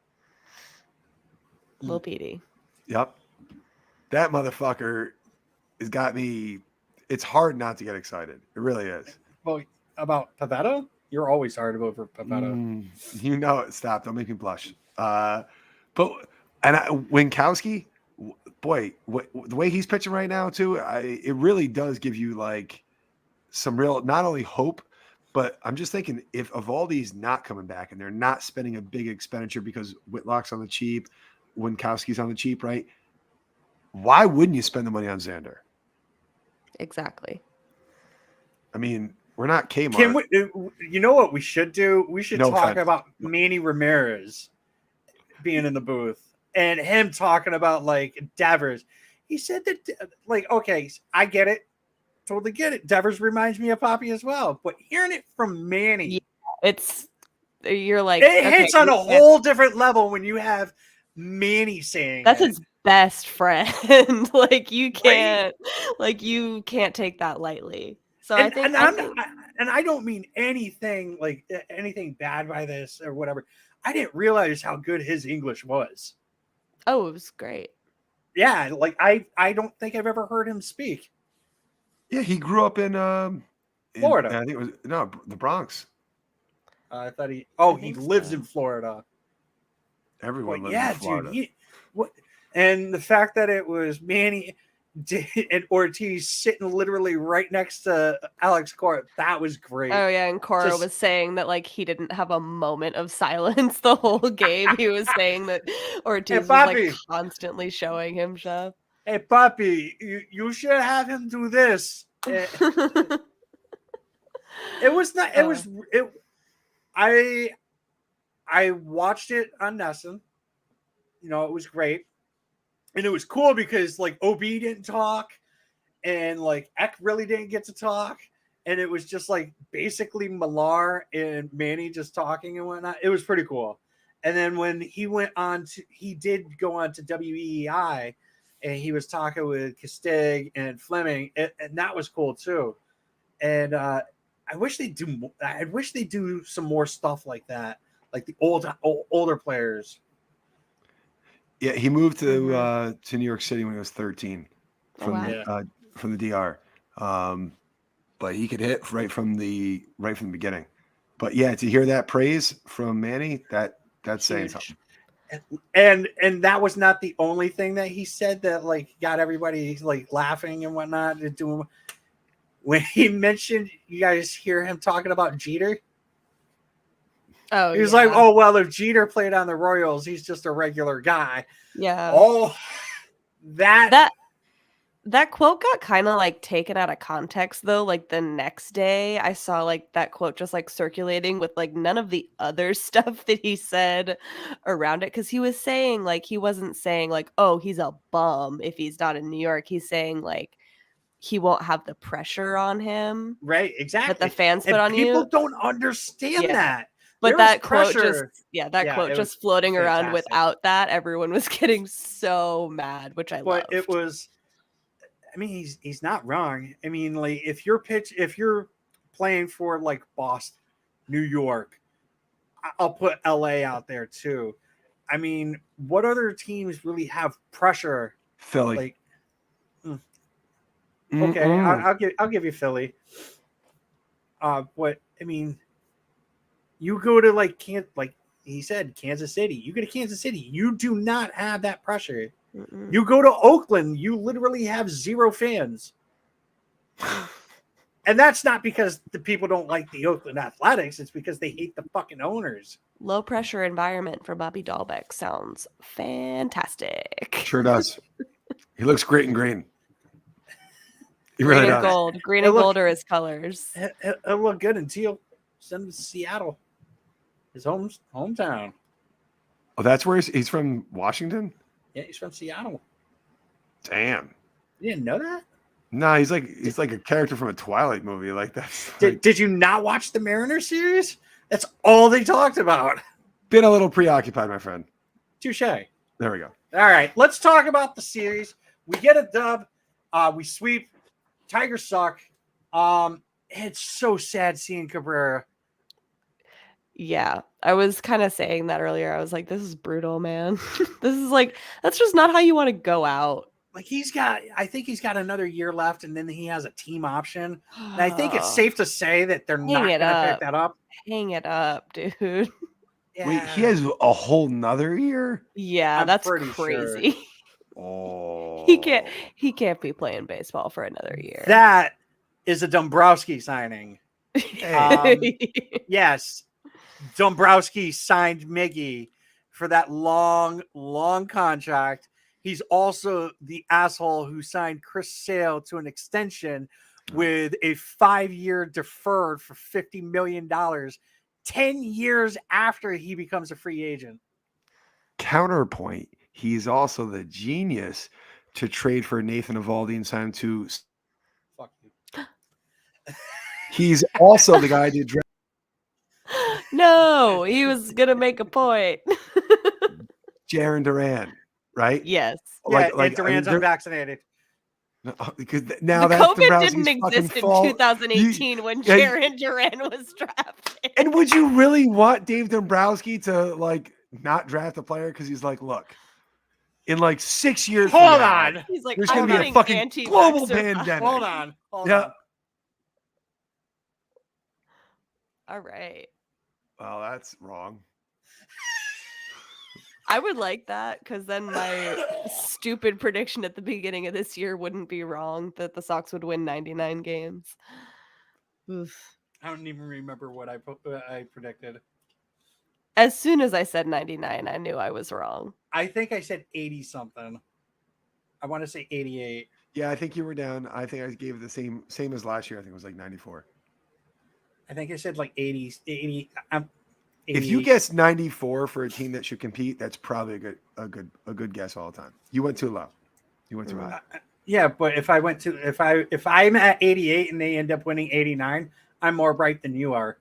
Lil Petey.
Yep. That motherfucker has got me. It's hard not to get excited. It really is.
Well, about Pavetta, you're always hard over Pavetta.
You know it. Stop. Don't make me blush. But And Winkowski, boy, the way he's pitching right now too, it really does give you like some real, not only hope, but I'm just thinking if Eovaldi's not coming back and they're not spending a big expenditure because Whitlock's on the cheap, Winkowski's on the cheap, right? Why wouldn't you spend the money on Xander?
Exactly.
I mean, we're not Kmart.
Can we, you know what we should do? We should
No
talk
offense.
about Manny Ramirez being in the booth and him talking about like Devers. He said that, like, okay, I get it. Totally get it. Devers reminds me of Poppy as well. But hearing it from Manny,
You're like,
it hits on a whole different level when you have Manny saying
that's
it.
his best friend. Like you can't take that lightly. So I think
I don't mean anything like anything bad by this or whatever. I didn't realize how good his English was.
Oh, it was great.
Yeah, like I don't think I've ever heard him speak.
Yeah, he grew up in
Florida.
I think it was the Bronx.
I thought he
think
lives
so.
in Florida.
Everyone
But
lives in Florida.
dude, and the fact that it was Manny and Ortiz sitting literally right next to Alex Cora, that was great.
Oh yeah, and Cora was saying that like he didn't have a moment of silence the whole game. He was saying that Ortiz was like constantly showing him stuff.
Hey, Papi, you should have him do this. It was not. It was. It. I watched it on Nessun. You know, it was great, and it was cool because like OB didn't talk, and like Eck really didn't get to talk, and it was just like basically Millar and Manny just talking and whatnot. It was pretty cool. And then when he did go on to WEEI. And he was talking with Castig and Fleming, and that was cool too. And I wish they do. I wish they do some more stuff like that, like the older players.
Yeah, he moved to New York City when he was 13 from the DR. But he could hit right from the beginning. But yeah, to hear that praise from Manny, that's saying something.
And that was not the only thing that he said that like got everybody like laughing and whatnot. When he mentioned, you guys hear him talking about Jeter.
Oh,
he was like, "Oh well, if Jeter played on the Royals, he's just a regular guy."
Yeah.
Oh,
that quote got kind of like taken out of context though. Like the next day I saw like that quote just like circulating with like none of the other stuff that he said around it. Cause he was saying like, he wasn't saying like, oh, he's a bum if he's not in New York. He's saying like, he won't have the pressure on him.
Right. Exactly.
That the fans put on you.
People don't understand that.
But that quote just floating around
fantastic.
Without that, everyone was getting so mad, which I loved.
But it was, I mean, he's not wrong. I mean, like if you're playing for like Boston, New York, I'll put LA out there too. I mean, what other teams really have pressure?
Philly.
Like, okay, I'll give you Philly. But I mean, you go to like he said, Kansas City. You go to Kansas City, you do not have that pressure. Mm-mm. You go to Oakland, you literally have 0 fans. And that's not because the people don't like the Oakland Athletics. It's because they hate the fucking owners.
Low pressure environment for Bobby Dahlbeck sounds fantastic.
Sure does. He looks great in green. He really does.
Gold. Green and gold are his colors.
It'll look good in teal. Send him to Seattle. His hometown.
Oh, that's where he's from, Washington?
Yeah, he's from Seattle.
Damn.
You didn't know that?
No, he's like a character from a Twilight movie. Like that.
Did you not watch the Mariner series? That's all they talked about.
Been a little preoccupied, my friend.
Touche.
There we go.
All right, let's talk about the series. We get a dub. We sweep. Tigers suck. It's so sad seeing Cabrera.
Yeah, I was kind of saying that earlier. I was like, this is brutal, man. This is like, that's just not how you want to go out.
Like I think he's got another year left, and then he has a team option. And I think it's safe to say that they're not going to pick that up.
Hang it up, dude.
Wait, he has a whole nother year?
Yeah,
I'm
that's
pretty sure.
crazy.
Oh.
He can't be playing baseball for another year.
That is a Dombrowski signing. Yes, Dombrowski signed Miggy for that long contract. He's also the asshole who signed Chris Sale to an extension with a 5-year deferred for $50 million, 10 years after he becomes a free agent.
Counterpoint, he's also the genius to trade for Nathan Eovaldi and sign him to.
Fuck you.
He's also the guy to draft.
No, he was gonna make a point.
Jaron Duran, right?
Yes.
Yeah, and Duran's unvaccinated.
Because now
The
that's
COVID
Dombrowski's
didn't
fucking
exist in
fault.
2018 when Jaron Duran was drafted.
And would you really want Dave Dombrowski to like not draft a player because he's like, look, in like 6 years,
Hold on.
He's like,
there's
I'm
going to be a fucking global pandemic.
Hold on.
Yeah.
All right.
Well, that's wrong.
I would like that because then my stupid prediction at the beginning of this year wouldn't be wrong that the Sox would win 99 games. Oof.
I don't even remember what I predicted.
As soon as I said 99, I knew I was wrong.
I think I said 80 something. I want to say 88.
Yeah, I think you were down. I think I gave it the same as last year. I think it was like 94.
I think I said like 80. 80.
If you guess 94 for a team that should compete, that's probably a good guess all the time. You went too low. You went too high.
Yeah, but if I'm at 88 and they end up winning 89, I'm more bright than you are.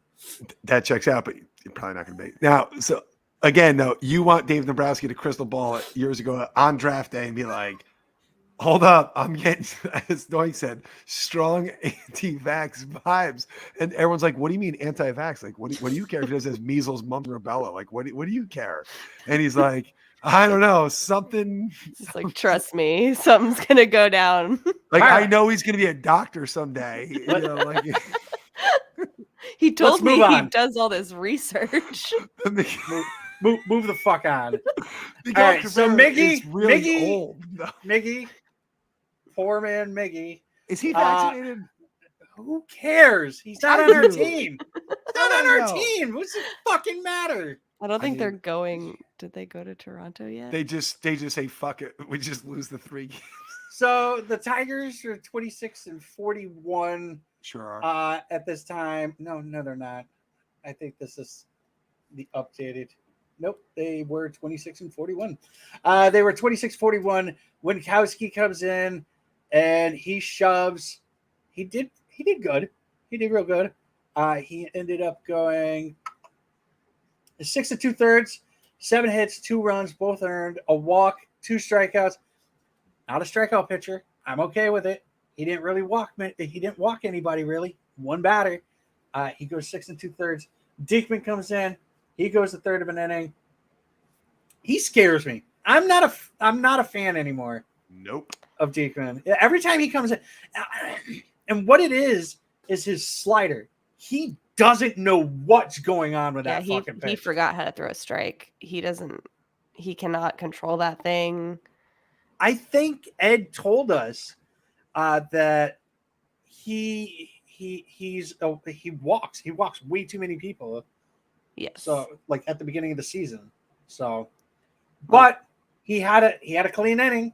That checks out, but you're probably not going to be. Now, so again, though, you want Dave Dombrowski to crystal ball it years ago on draft day and be like, hold up, I'm getting, as Doink said, strong anti-vax vibes. And everyone's like, what do you mean anti-vax? Like, what do you care if he has measles, mumps, and rubella? Like, what do you care? And he's like, I don't know, something.
It's like, trust me, something's going to go down.
Like, I know he's going to be a doctor someday. You know, like,
he told me
on.
he does all this research.
Move the fuck on.
All
right, so Miggy,
really old.
Miggy, poor man Miggy.
Is he vaccinated?
Who cares? He's not on our team. He's not on our team. What's it fucking matter?
I don't think they're going. Did they go to Toronto yet?
They just say fuck it. We just lose the 3 games.
So the Tigers are 26-41.
Sure are.
At this time. No, they're not. I think this is the updated. Nope, they were 26-41. They were 26-41. Winkowski comes in and he shoves. He did good. He did real good. He ended up going 6 2/3, 7 hits, 2 runs, both earned, a walk, 2 strikeouts. Not a strikeout pitcher. I'm okay with it. He didn't really walk. He didn't walk anybody really. 1 batter. He goes 6 2/3. Diekman comes in. He goes the third of an inning. He scares me. I'm not a fan anymore.
Nope.
Of Diekman. Every time he comes in, and what it is his slider. He doesn't know what's going on with that fucking pitch.
He forgot how to throw a strike. He cannot control that thing.
I think Ed told us that he walks way too many people.
Yes.
So like at the beginning of the season. So, but he had a clean inning,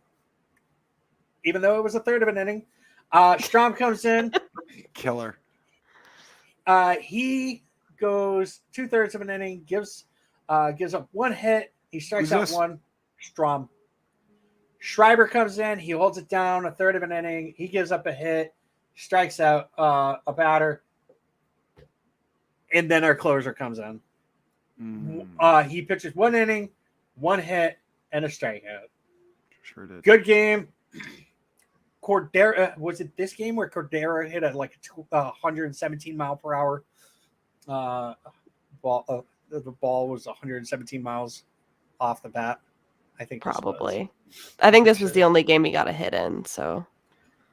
even though it was a third of an inning. Strom comes in,
killer.
He goes 2/3 of an inning, gives up 1 hit. He strikes out 1. Strom. Schreiber comes in, he holds it down a third of an inning. He gives up a hit, strikes out a batter, and then our closer comes in. He pitches 1 inning, 1 hit, and a strikeout.
Sure did.
Good game. Cordero, was it this game where Cordero hit a 117 mile per hour ball? The ball was 117 miles off the bat. I think
probably. I think this was the only game he got a hit in. So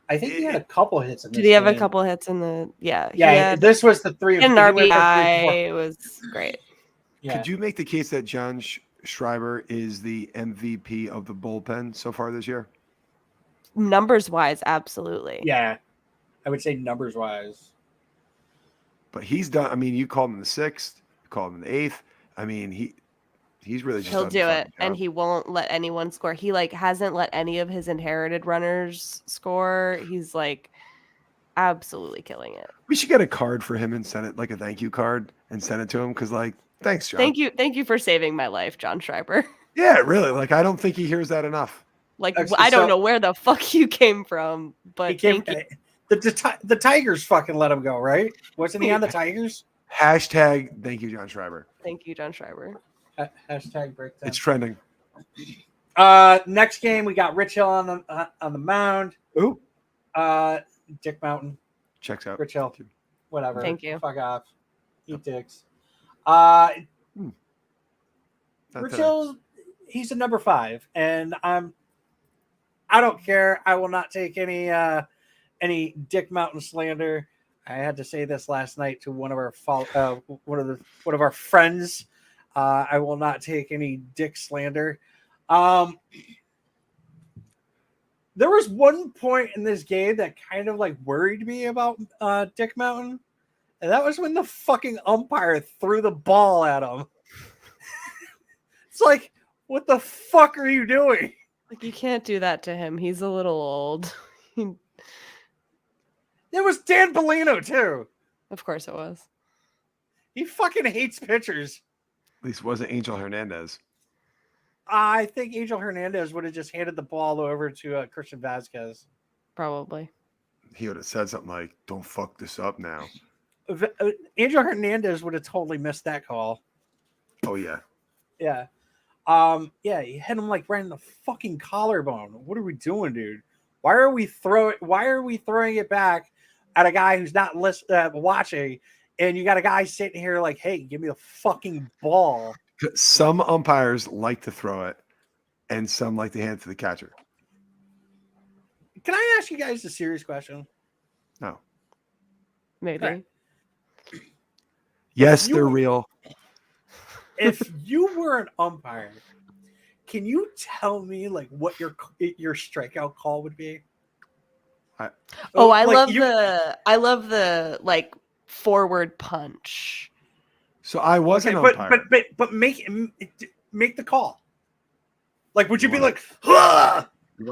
I think he had a couple hits.
Did he have a couple hits in the? Yeah.
Yeah. This was the 3.
An RBI. It was great.
Yeah.
Could you make the case that John Schreiber is the MVP of the bullpen so far this year?
Numbers wise, absolutely.
Yeah. I would say numbers wise.
But he's done. I mean, you called him in the 6th, you called him in the 8th. I mean, he's really just
He'll
done the
do
fucking
it, and
job.
he won't let anyone score. He like hasn't let any of his inherited runners score. He's like absolutely killing it.
We should get a card for him and send it, like a thank you card, and send it to him because, like, thanks, John.
Thank you for saving my life, John Schreiber.
Yeah, really. Like, I don't think he hears that enough.
Like,
Actually,
I don't
so-
know where the fuck you came from, but thank you.
The Tigers fucking let him go, right? Wasn't he on the Tigers?
Hashtag thank you, John Schreiber.
Thank you, John Schreiber.
Hashtag breakdown.
It's trending.
Next game we got Rich Hill on the mound.
Ooh,
Dick Mountain.
checks out.
Rich Hill. Whatever.
Thank you.
Fuck off. Eat dicks.
Not
Rich
today.
Hill, he's a number 5, and I don't care. I will not take any Dick Mountain slander. I had to say this last night to one of our one of our friends. I will not take any Dick slander. There was one point in this game that kind of like worried me about Dick Mountain, and that was when the fucking umpire threw the ball at him. It's like, what the fuck are you doing?
Like, you can't do that to him. He's a little old.
It was Dan Bellino too.
Of course it was.
He fucking hates pitchers.
At least it wasn't Angel Hernandez.
I think Angel Hernandez would have just handed the ball over to Christian Vasquez.
Probably.
He would have said something like, "Don't fuck this up now."
Angel Hernandez would have totally missed that call.
Oh yeah.
Yeah. Yeah, he hit him like right in the fucking collarbone. What are we doing, dude? Why are we throwing it back at a guy who's not watching, and you got a guy sitting here like, hey, give me the fucking ball.
Some umpires like to throw it, and some like to hand it to the catcher.
Can I ask you guys a serious question?
No.
Maybe.
Okay.
Yes,
You-
they're real.
If you were an umpire, can you tell me like what your strikeout call would be?
Oh, I
Like,
love the like forward punch.
So I was
okay,
an umpire.
but make the call. Like, would you be
want-
like, ah!
You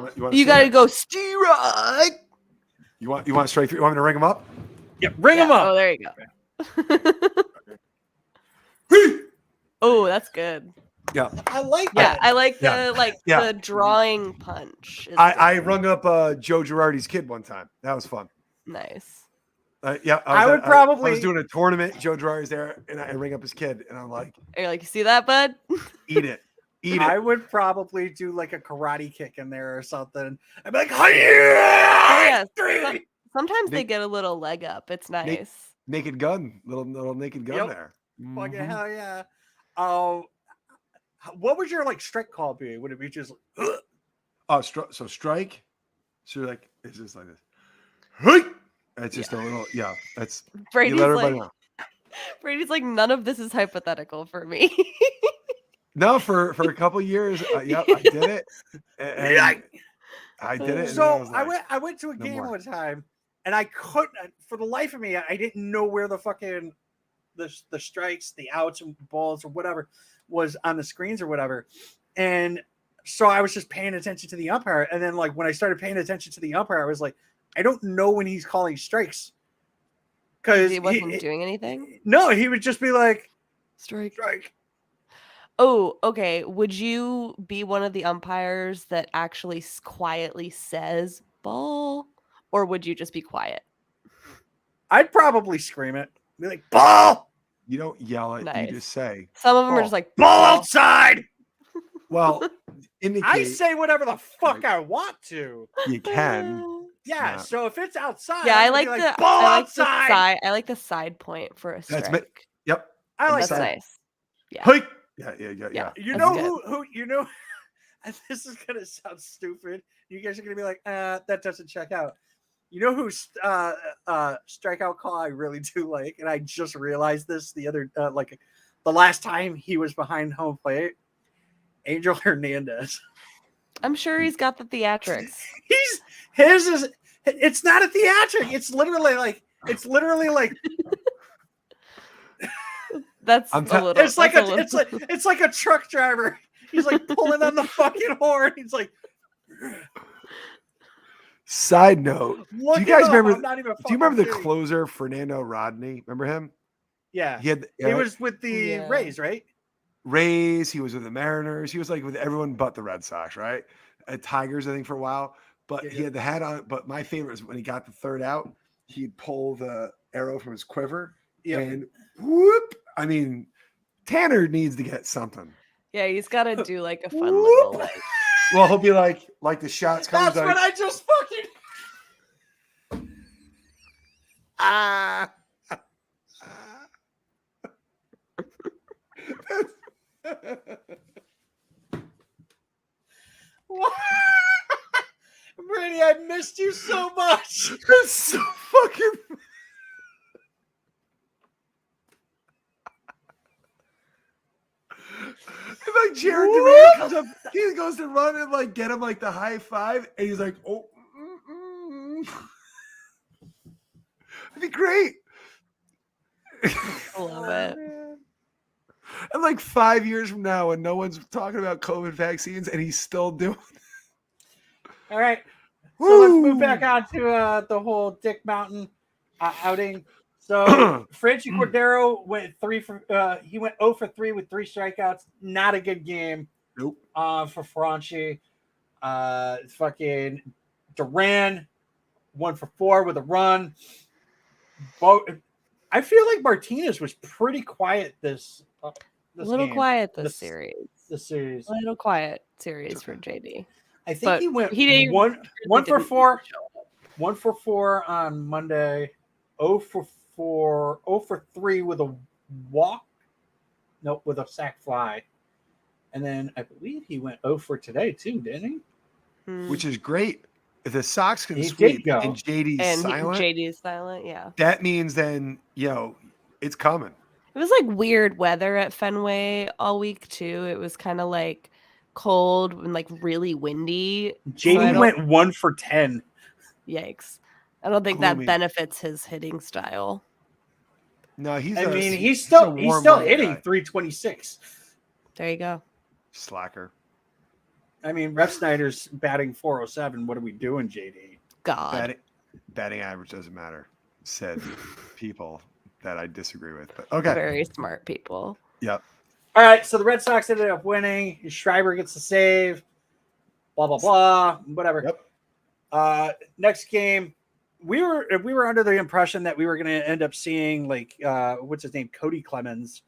gotta go strike.
You want straight through? You want me to ring them up?
Yeah, ring him
Oh,
up.
there you go. Oh, that's good.
Yeah.
I like
Yeah,
that.
I like
Yeah.
the drawing punch. is
I
good.
rung up Joe Girardi's kid one time. That was fun.
Nice.
Yeah,
I would
I
probably-
was doing a tournament. Joe Girardi's there, and I ring up his kid, and I'm like,
Are you like, you see that, bud?
"Eat it, eat
I
it."
would probably do like a karate kick in there or something. I'd be like,
Oh, yeah.
yeah,
Sometimes they
Make-
get a little leg up. It's nice.
Naked gun, little naked gun
Yep.
there.
fucking
Mhm.
hell yeah. What would your like strike call be? Would it be just
Oh, so strike. So you're like, it's just like this. Hey! It's just a little, yeah. That's you
Brady's
let everybody
like,
know.
Brady's like, none of this is hypothetical for me.
No, for a couple years, yep, I did it. And I did it. and then
so
was like,
I went to a
no
game
more.
one time and I couldn't for the life of me, I didn't know where the fucking the strikes, the outs and balls or whatever was on the screens or whatever. And so I was just paying attention to the umpire. And then like when I started paying attention to the umpire, I was like, I don't know when he's calling strikes. Because
He wasn't doing anything.
No, he would just be like,
Strike.
strike.
Oh, okay. Would you be one of the umpires that actually quietly says ball, or would you just be quiet?
I'd probably scream it. Be like, ball!
You don't yell it.
Nice.
You just say,
Some of them are
Ball.
just like
Ball outside!
well, indicate
I say whatever the fuck I want to.
you can.
Yeah,
not.
so if it's outside,
Yeah, I
I'm
like
gonna
the
be ball
I like the
outside.
side. I like the side point for a
That's
strike.
Yep.
I like
That's
that.
nice. Yeah.
Hey! Yeah.
Yeah.
You
That's
know
good.
who you know? And this is gonna sound stupid. You guys are gonna be like, that doesn't check out. You know who's strikeout call I really do like, and I just realized this the other the last time he was behind home plate, Angel Hernandez.
I'm sure he's got the theatrics.
It's not a theatric. It's literally like
That's
I'm
a
t-
little.
it's like
that's a little-
it's like a truck driver. He's like pulling on the fucking horn. He's like,
Side note,
look
do you guys
it up.
remember?
I'm not even
Do you remember the
kidding.
closer, Fernando Rodney? Remember him?
Yeah,
He had
he was with the Rays, right?
Rays. He was with the Mariners. He was like with everyone but the Red Sox, right? Tigers, I think, for a while. But he had the hat on. But my favorite was when he got the third out, he'd pull the arrow from his quiver and whoop. I mean, Tanner needs to get something.
Yeah, he's got to do like a fun little like.
Well, he'll be like the shots coming.
That's
like,
what I just fucking.
ah.
Brady, I missed you so much.
That's so fucking. And like Jared Duran comes up, he goes to run and like get him like the high five, and he's like, "Oh, it'd be great."
I love it.
And like 5 years from now, when no one's talking about COVID vaccines, and he's still doing.
All right, so let's move back on to the whole Dick Mountain outing. So Franchi Cordero went 0 for 3 with 3 strikeouts. Not a good game.
Nope.
For Franchi. Fucking Duran 1 for 4 with a run. I feel like Martinez was pretty quiet this
A little
game.
quiet this series.
This series.
A little quiet series for JD.
I think
But
he went
he didn't-
one
really
for
didn't
4.
show up.
1 for 4 on Monday. 0 for 3 with a walk. Nope, with a sac fly. And then I believe he went 0 for today too, didn't he?
Which is great. If the Sox can
He
sweep
did go.
and JD's silent,
JD's silent, yeah.
that means then, it's coming.
It was like weird weather at Fenway all week too. It was kind of like cold and like really windy.
JD went 1 for 10.
Yikes. I don't think
Gloomy.
that benefits his hitting style.
No,
He's
a
still
warm weather
hitting
guy.
326.
There you go.
Slacker.
I mean, Refsnyder's batting 407. What are we doing, JD?
God.
Batting average doesn't matter, said people that I disagree with. But okay.
Very smart people.
Yep.
All right, so the Red Sox ended up winning. Schreiber gets the save. Blah blah blah. Whatever.
Yep.
Next game, we were under the impression that we were going to end up seeing what's his name, Cody Clemens,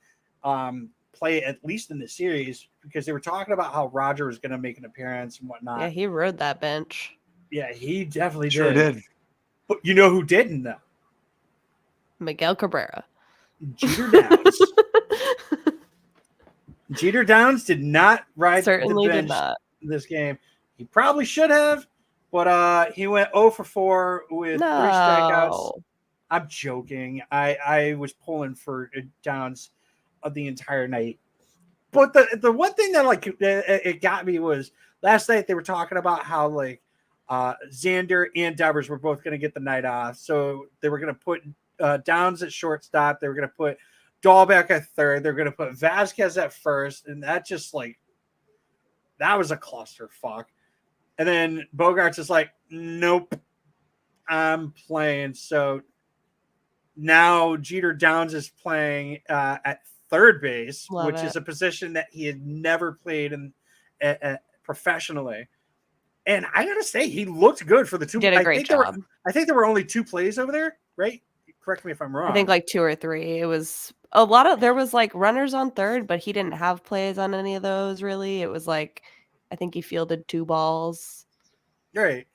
play at least in the series because they were talking about how Roger was going to make an appearance and whatnot.
Yeah, he rode that bench.
Yeah, he definitely
Sure did.
But you know who didn't though?
Miguel Cabrera.
Jeter Downs. Jeter Downs did not ride
Certainly
the bench
did not.
this game. He probably should have, but he went 0 for 4 with 3 strikeouts. I'm joking. I was pulling for Downs the entire night. But the one thing that it got me was last night they were talking about how Xander and Devers were both going to get the night off. So they were going to put Downs at shortstop. They were going to put Dahlbeck at third. They're going to put Vasquez at first. And that just that was a clusterfuck. And then Bogarts is like, nope, I'm playing. So now Jeter Downs is playing at third base,
Love
which
it.
is a position that he had never played in professionally. And I gotta say, he looked good for the 2.
Did a great job.
I think there were only 2 plays over there, right? Correct me if I'm wrong.
I think 2 or 3. It was a lot of there was runners on third, but he didn't have plays on any of those really. It was I think he fielded 2 balls.
Right.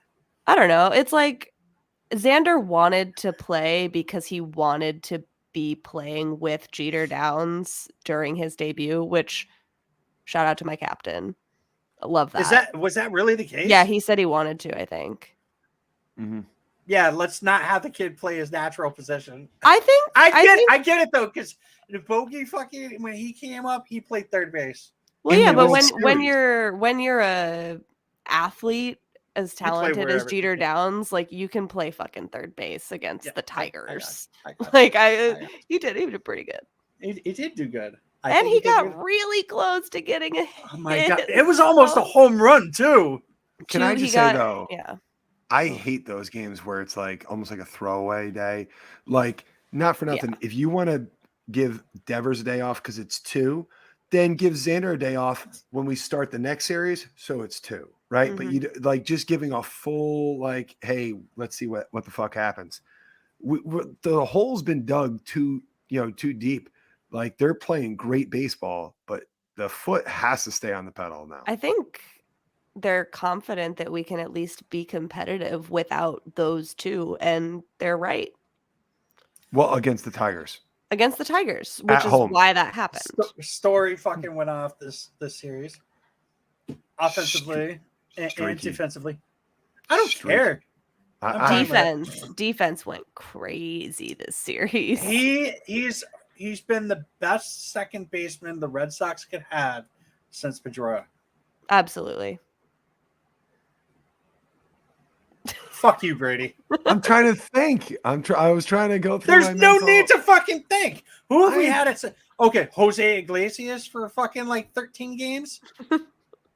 I don't know. It's Xander wanted to play because he wanted to be playing with Jeter Downs during his debut, which shout out to my captain. I love that.
Was that really the case?
Yeah, he said he wanted to, I think.
Mm-hmm.
Yeah, let's not have the kid play his natural position.
I think
I get it though, because the Bogey fucking when he came up, he played third base.
Well,
in
yeah,
the
but
World
when
Series.
you're a athlete as
You play
talented as
wherever.
Jeter Downs, like you can play fucking third base against
Yeah,
the Tigers.
I got it.
Like he did pretty good,
He did do good.
and he
did
got
good.
really close to getting a
Oh my
hit.
god, it was almost a home run too.
Can I
Dude, he
just say
got-
though?
yeah,
I hate those games where it's like almost like a throwaway day. Like, not for nothing. If you want to give Devers a day off because it's 2, then give Xander a day off when we start the next series. So it's 2, right? But you like just giving a full like, hey, let's see what the fuck happens. The hole's been dug too deep. Like they're playing great baseball, but the foot has to stay on the pedal now.
I think they're confident that we can at least be competitive without those two, and they're right.
Well, against the Tigers.
Against the Tigers, which
At
is
home.
why that happened.
Story fucking went off this series, offensively and
Streaky.
defensively. I don't
Streaky.
care.
Defense went crazy this series.
He's been the best second baseman the Red Sox could have since Pedroia.
Absolutely.
Fuck you, Brady.
I'm trying to think. I was trying to go through.
There's
my
no
mental-
need to fucking think. Who have we had it? Okay, Jose Iglesias for fucking like 13 games.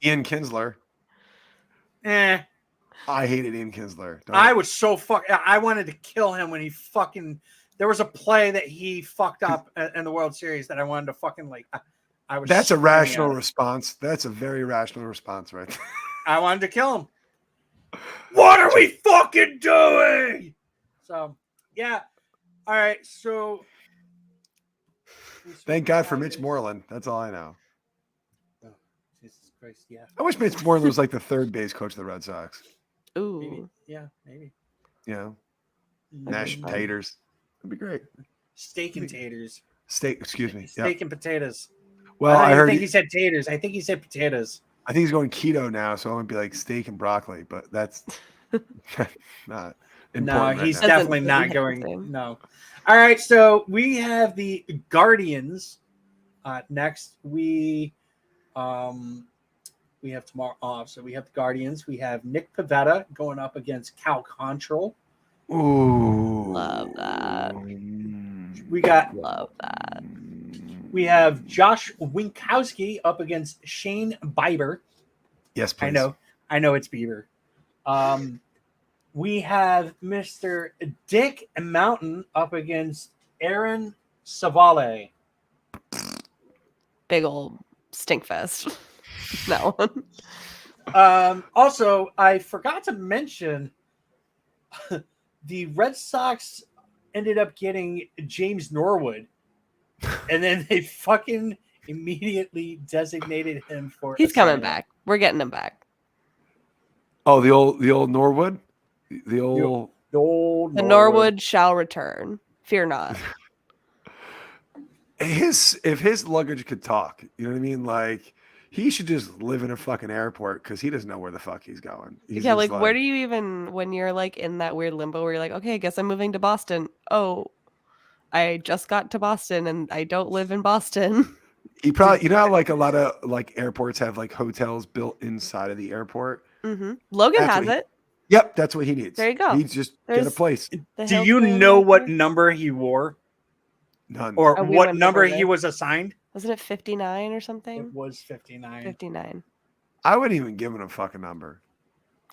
Ian Kinsler.
Eh.
I hated Ian Kinsler.
I was so I wanted to kill him when he fucking. There was a play that he fucked up in the World Series that I wanted to fucking like. I was.
That's a
screaming
rational
at him.
response. That's a very rational response, right there.
I wanted to kill him. What are we fucking doing? So, yeah. All right. So,
Thank God for Mitch Moreland. That's all I know.
Oh, Jesus Christ. Yeah.
I wish Mitch Moreland was like the third base coach of the Red Sox.
Ooh.
Maybe. Yeah. Maybe.
You know,
Mm-hmm.
mashed taters. That'd be great.
Steak and taters.
Steak. Excuse me.
Steak and potatoes.
Well, I heard.
think he said taters. I think he said potatoes.
I think he's going keto now, so I'm gonna be like steak and broccoli, but that's not important.
No,
right
he's
now.
definitely
Doesn't
not
hit
going.
the same.
No. All right, so we have the Guardians. Next, we have tomorrow off. So we have the Guardians. We have Nick Pivetta going up against Cal Control.
Ooh,
Love that.
We got.
Love that.
We have Josh Winkowski up against Shane Bieber.
Yes, please.
I know it's Bieber. We have Mr. Dick Mountain up against Aaron Cevalle.
Big old stink fest. That one.
Also, I forgot to mention the Red Sox ended up getting James Norwood, and then they fucking immediately designated him for.
He's coming
assignment.
back. We're getting him back.
Oh, the old Norwood, the old.
The Norwood shall return. Fear not.
If his luggage could talk, you know what I mean? Like he should just live in a fucking airport because he doesn't know where the fuck he's going. He's
Yeah,
just
like where do you even when you're like in that weird limbo where you're like, okay, I guess I'm moving to Boston. Oh, I just got to Boston and I don't live in Boston.
He probably, you know, how, like a lot of like airports have like hotels built inside of the airport.
Mm-hmm. Logan
That's
has
what
it.
Yep, that's what he needs.
There you go.
He just get a
There's-
place.
The
Do you
Hilton
know what
Hilton?
number he wore,
None.
or
Oh, we
what
went
number
over
he
this.
was assigned?
Wasn't it 59 or
It
something?
was 59.
59.
I wouldn't even give him a fucking number.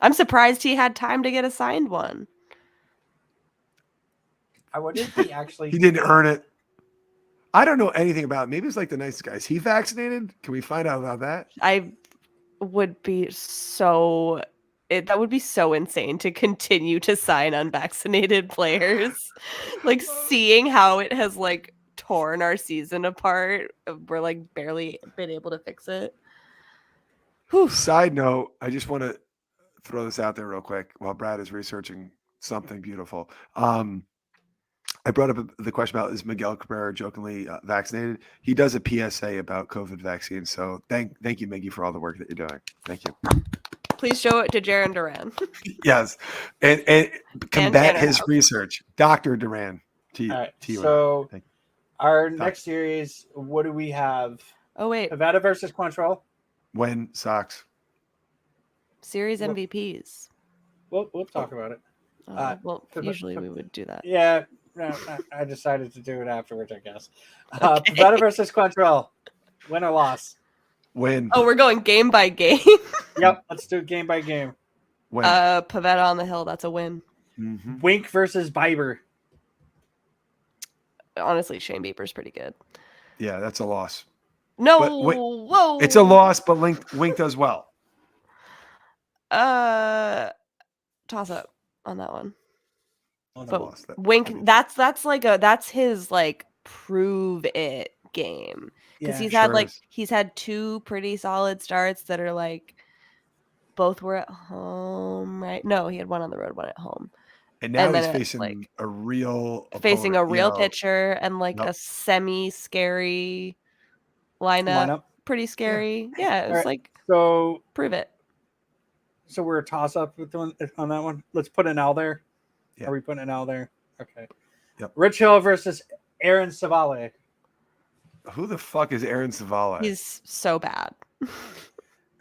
I'm surprised he had time to get assigned one.
I wonder if he actually.
He didn't earn it. I don't know anything about it. Maybe it's like the nicest guy. Is he vaccinated? Can we find out about that?
I would be so that would be so insane to continue to sign unvaccinated players. Like seeing how it has like torn our season apart. We're like barely been able to fix it. Whew.
Side note, I just want to throw this out there real quick while Brad is researching something beautiful. I brought up the question about is Miguel Cabrera jokingly vaccinated. He does a PSA about COVID vaccines. So thank you, Miggy, for all the work that you're doing. Thank you.
Please show it to Jaron Duran.
Yes, and combat
Tanner
his
Houck.
research, Dr. Duran.
All right.
To you and I.
So
Thank you.
our next series, what do we have?
Oh wait,
Nevada versus Quantrill.
When Sox.
series MVPs.
We'll talk about it.
Well, usually we would do that.
Yeah, no, I decided to do it afterwards, I guess.
Okay.
Nevada versus Quantrill. Win or loss?
When.
Oh, we're going game by game.
Yep, let's do it game by game.
When.
Pavetta on the hill. That's a win.
Mhm.
Wink versus Bieber.
Honestly, Shane Bieber's pretty good.
Yeah, that's a loss.
No,
But wait,
whoa.
It's a loss, but Wink does well.
Toss up on that one.
That's a
But
loss.
Wink, that's his like prove it game because
Yeah,
he's had two pretty solid starts that are like both were at home, right? No, he had one on the road, one at home.
And now
and
he's
then it's,
facing
like,
a real
facing a
opponent,
real pitcher and like
Yep.
a semi-scary lineup. Pretty scary. Yeah, it was
Alright,
like
So
prove it.
we're a toss up on that one. Let's put an L there.
Yeah.
Are we putting an L there? Okay.
Yep.
Rich Hill versus Aaron Cevalle.
Who the fuck is Aaron Cevalle?
He's so bad.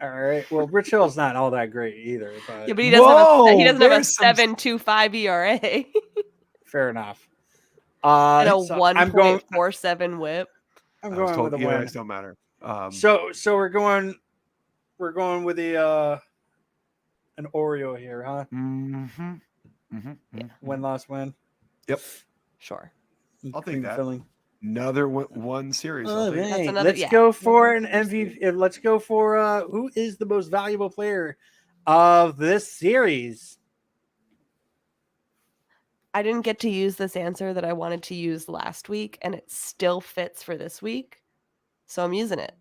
All right. Well, Rich Hill's not all that great either, but
Yeah, but he doesn't have a
Whoa, there's some-
7.25 ERA
fair enough.
and a
So I'm going.
1.47 WHIP.
I'm
I was
going
told
with a
ERAs
win.
don't matter.
So we're going with the an Oreo here, huh? Win-loss win.
Yep.
Sure.
I'll take
Cream
that.
filling.
Another one series. I'll take it.
That's another-
Let's
yeah.
go for an MVP. Let's go for who is the most valuable player of this series.
I didn't get to use this answer that I wanted to use last week, and it still fits for this week. So I'm using it.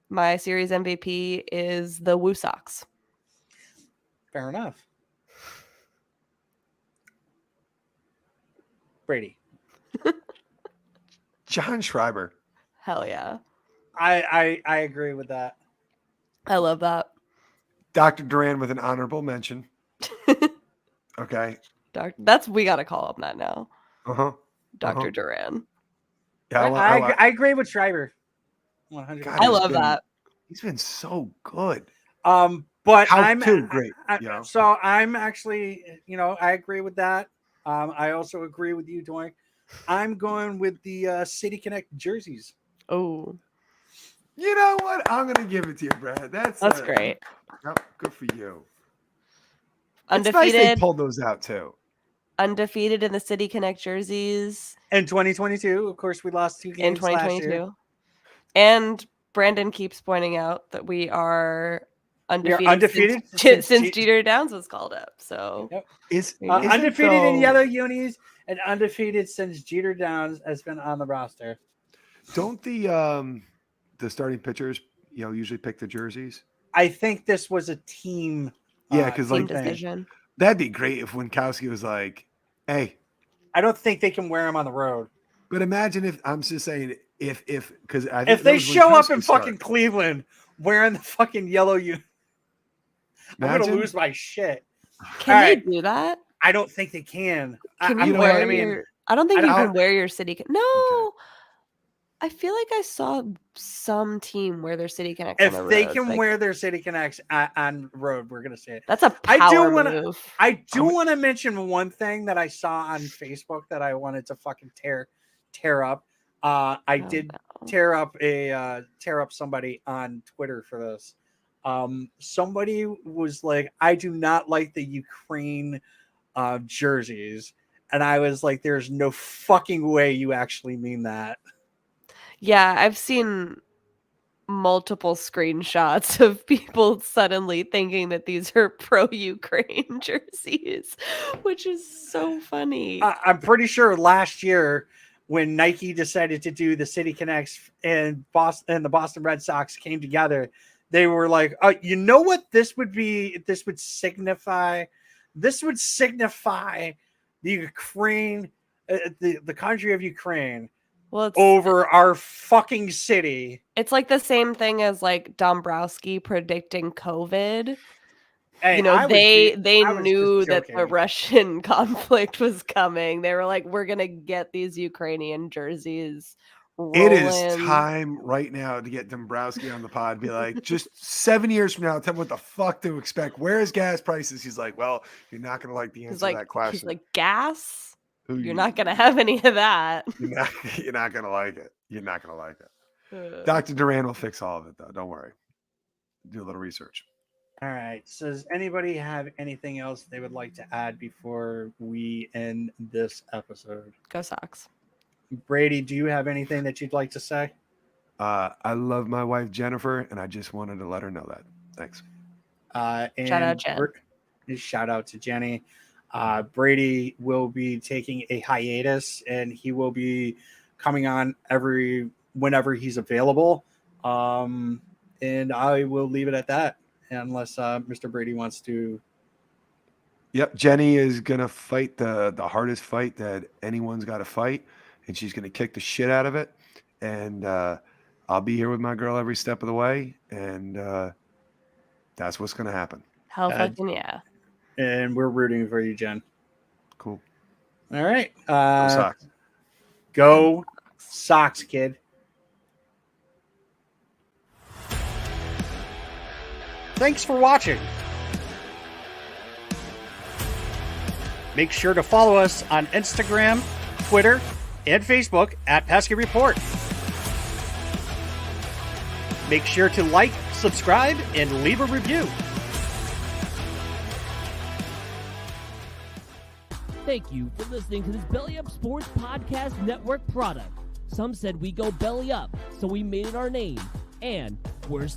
My series MVP is the Woo Sox.
Fair enough. Brady.
John Schreiber.
Hell yeah.
I agree with that.
I love that.
Dr. Duran with an honorable mention. Okay.
We got to call him that now. Dr. Duran.
Yeah,
I agree with Schreiber. 100%.
God,
I love that.
He's been so good.
But
Houck too, great.
So I'm actually, I agree with that. I also agree with you, Doink. I'm going with the City Connect jerseys.
Oh,
You know what? I'm gonna give it to you, Brad. That's
great.
Yep, good for you.
Undefeated.
It's nice they pulled those out too.
Undefeated in the City Connect jerseys
In 2022, of course, we lost 2 games
in 2022.
last year.
And Brandon keeps pointing out that we are undefeated,
undefeated
since Jeter Downs was called up. So
Yep.
Isn't
undefeated in
though-
yellow unis and undefeated since Jeter Downs has been on the roster.
Don't the starting pitchers, usually pick the jerseys?
I think this was a team.
Yeah, because
team
like
decision.
that'd be great if Winkowski was like, "Hey."
I don't think they can wear them on the road.
But imagine if I'm just saying if because I think
If they
those
show up in
Winkowski start.
fucking Cleveland wearing the fucking yellow I'm
Imagine.
gonna lose my shit.
Can
All
they
right.
do that?
I don't think they can.
Can
I'm
you
know
wear
what?
I don't think
I
you
don't-
can wear your city. No, I feel like I saw some team wear their City Connect.
if
on the
they
road.
can
Like,
wear their City Connects on road, we're gonna say it.
that's a
I do
power
wanna-
move.
I do want to mention one thing that I saw on Facebook that I wanted to fucking tear up. I
Oh,
did
no.
tear up somebody on Twitter for this. Somebody was like, I do not like the Ukraine jerseys. And I was like, there's no fucking way you actually mean that.
Yeah, I've seen multiple screenshots of people suddenly thinking that these are pro-Ukraine jerseys, which is so funny.
I'm pretty sure last year when Nike decided to do the City Connects and Boston and the Boston Red Sox came together, they were like, you know what this would be? This would signify the Ukraine, the country of Ukraine
Well,
over our fucking city.
it's like the same thing as like Dombrowski predicting COVID.
Hey,
You know,
I was
they
I was
knew
just
that the
joking.
Russian conflict was coming. They were like, we're gonna get these Ukrainian jerseys
It is
rolling.
time right now to get Dombrowski on the pod. Be like, just 7 years from now, tell me what the fuck to expect. Where is gas prices? He's like, well, you're not going to like the answer to that
He's
question.
like, gas?
Who
You're
you-
not gonna have any of that.
You're not going to like it. You're not going to like it.
Uh,
Dr. Duran will fix all of it, though. Don't worry. Do a little research.
All right. So does anybody have anything else they would like to add before we end this episode?
Go Sox.
Brady, do you have anything that you'd like to say?
I love my wife, Jennifer, and I just wanted to let her know that. Thanks.
And
Shout out, Jen.
Shout out to Jenny. Brady will be taking a hiatus, and he will be coming on whenever he's available. And I will leave it at that, unless Mr. Brady wants to.
Yep, Jenny is gonna fight the hardest fight that anyone's got to fight, and she's gonna kick the shit out of it. And I'll be here with my girl every step of the way, and that's what's gonna happen.
Hell fucking yeah.
And we're rooting for you, Jen.
Cool.
All right.
Go Sox.
Go Sox, kid. Thanks for watching. Make sure to follow us on Instagram, Twitter, and Facebook at Pesky Report. Make sure to like, subscribe, and leave a review.
Thank you for listening to this Belly Up Sports Podcast Network product. Some said we go belly up, so we made it our name. And we're still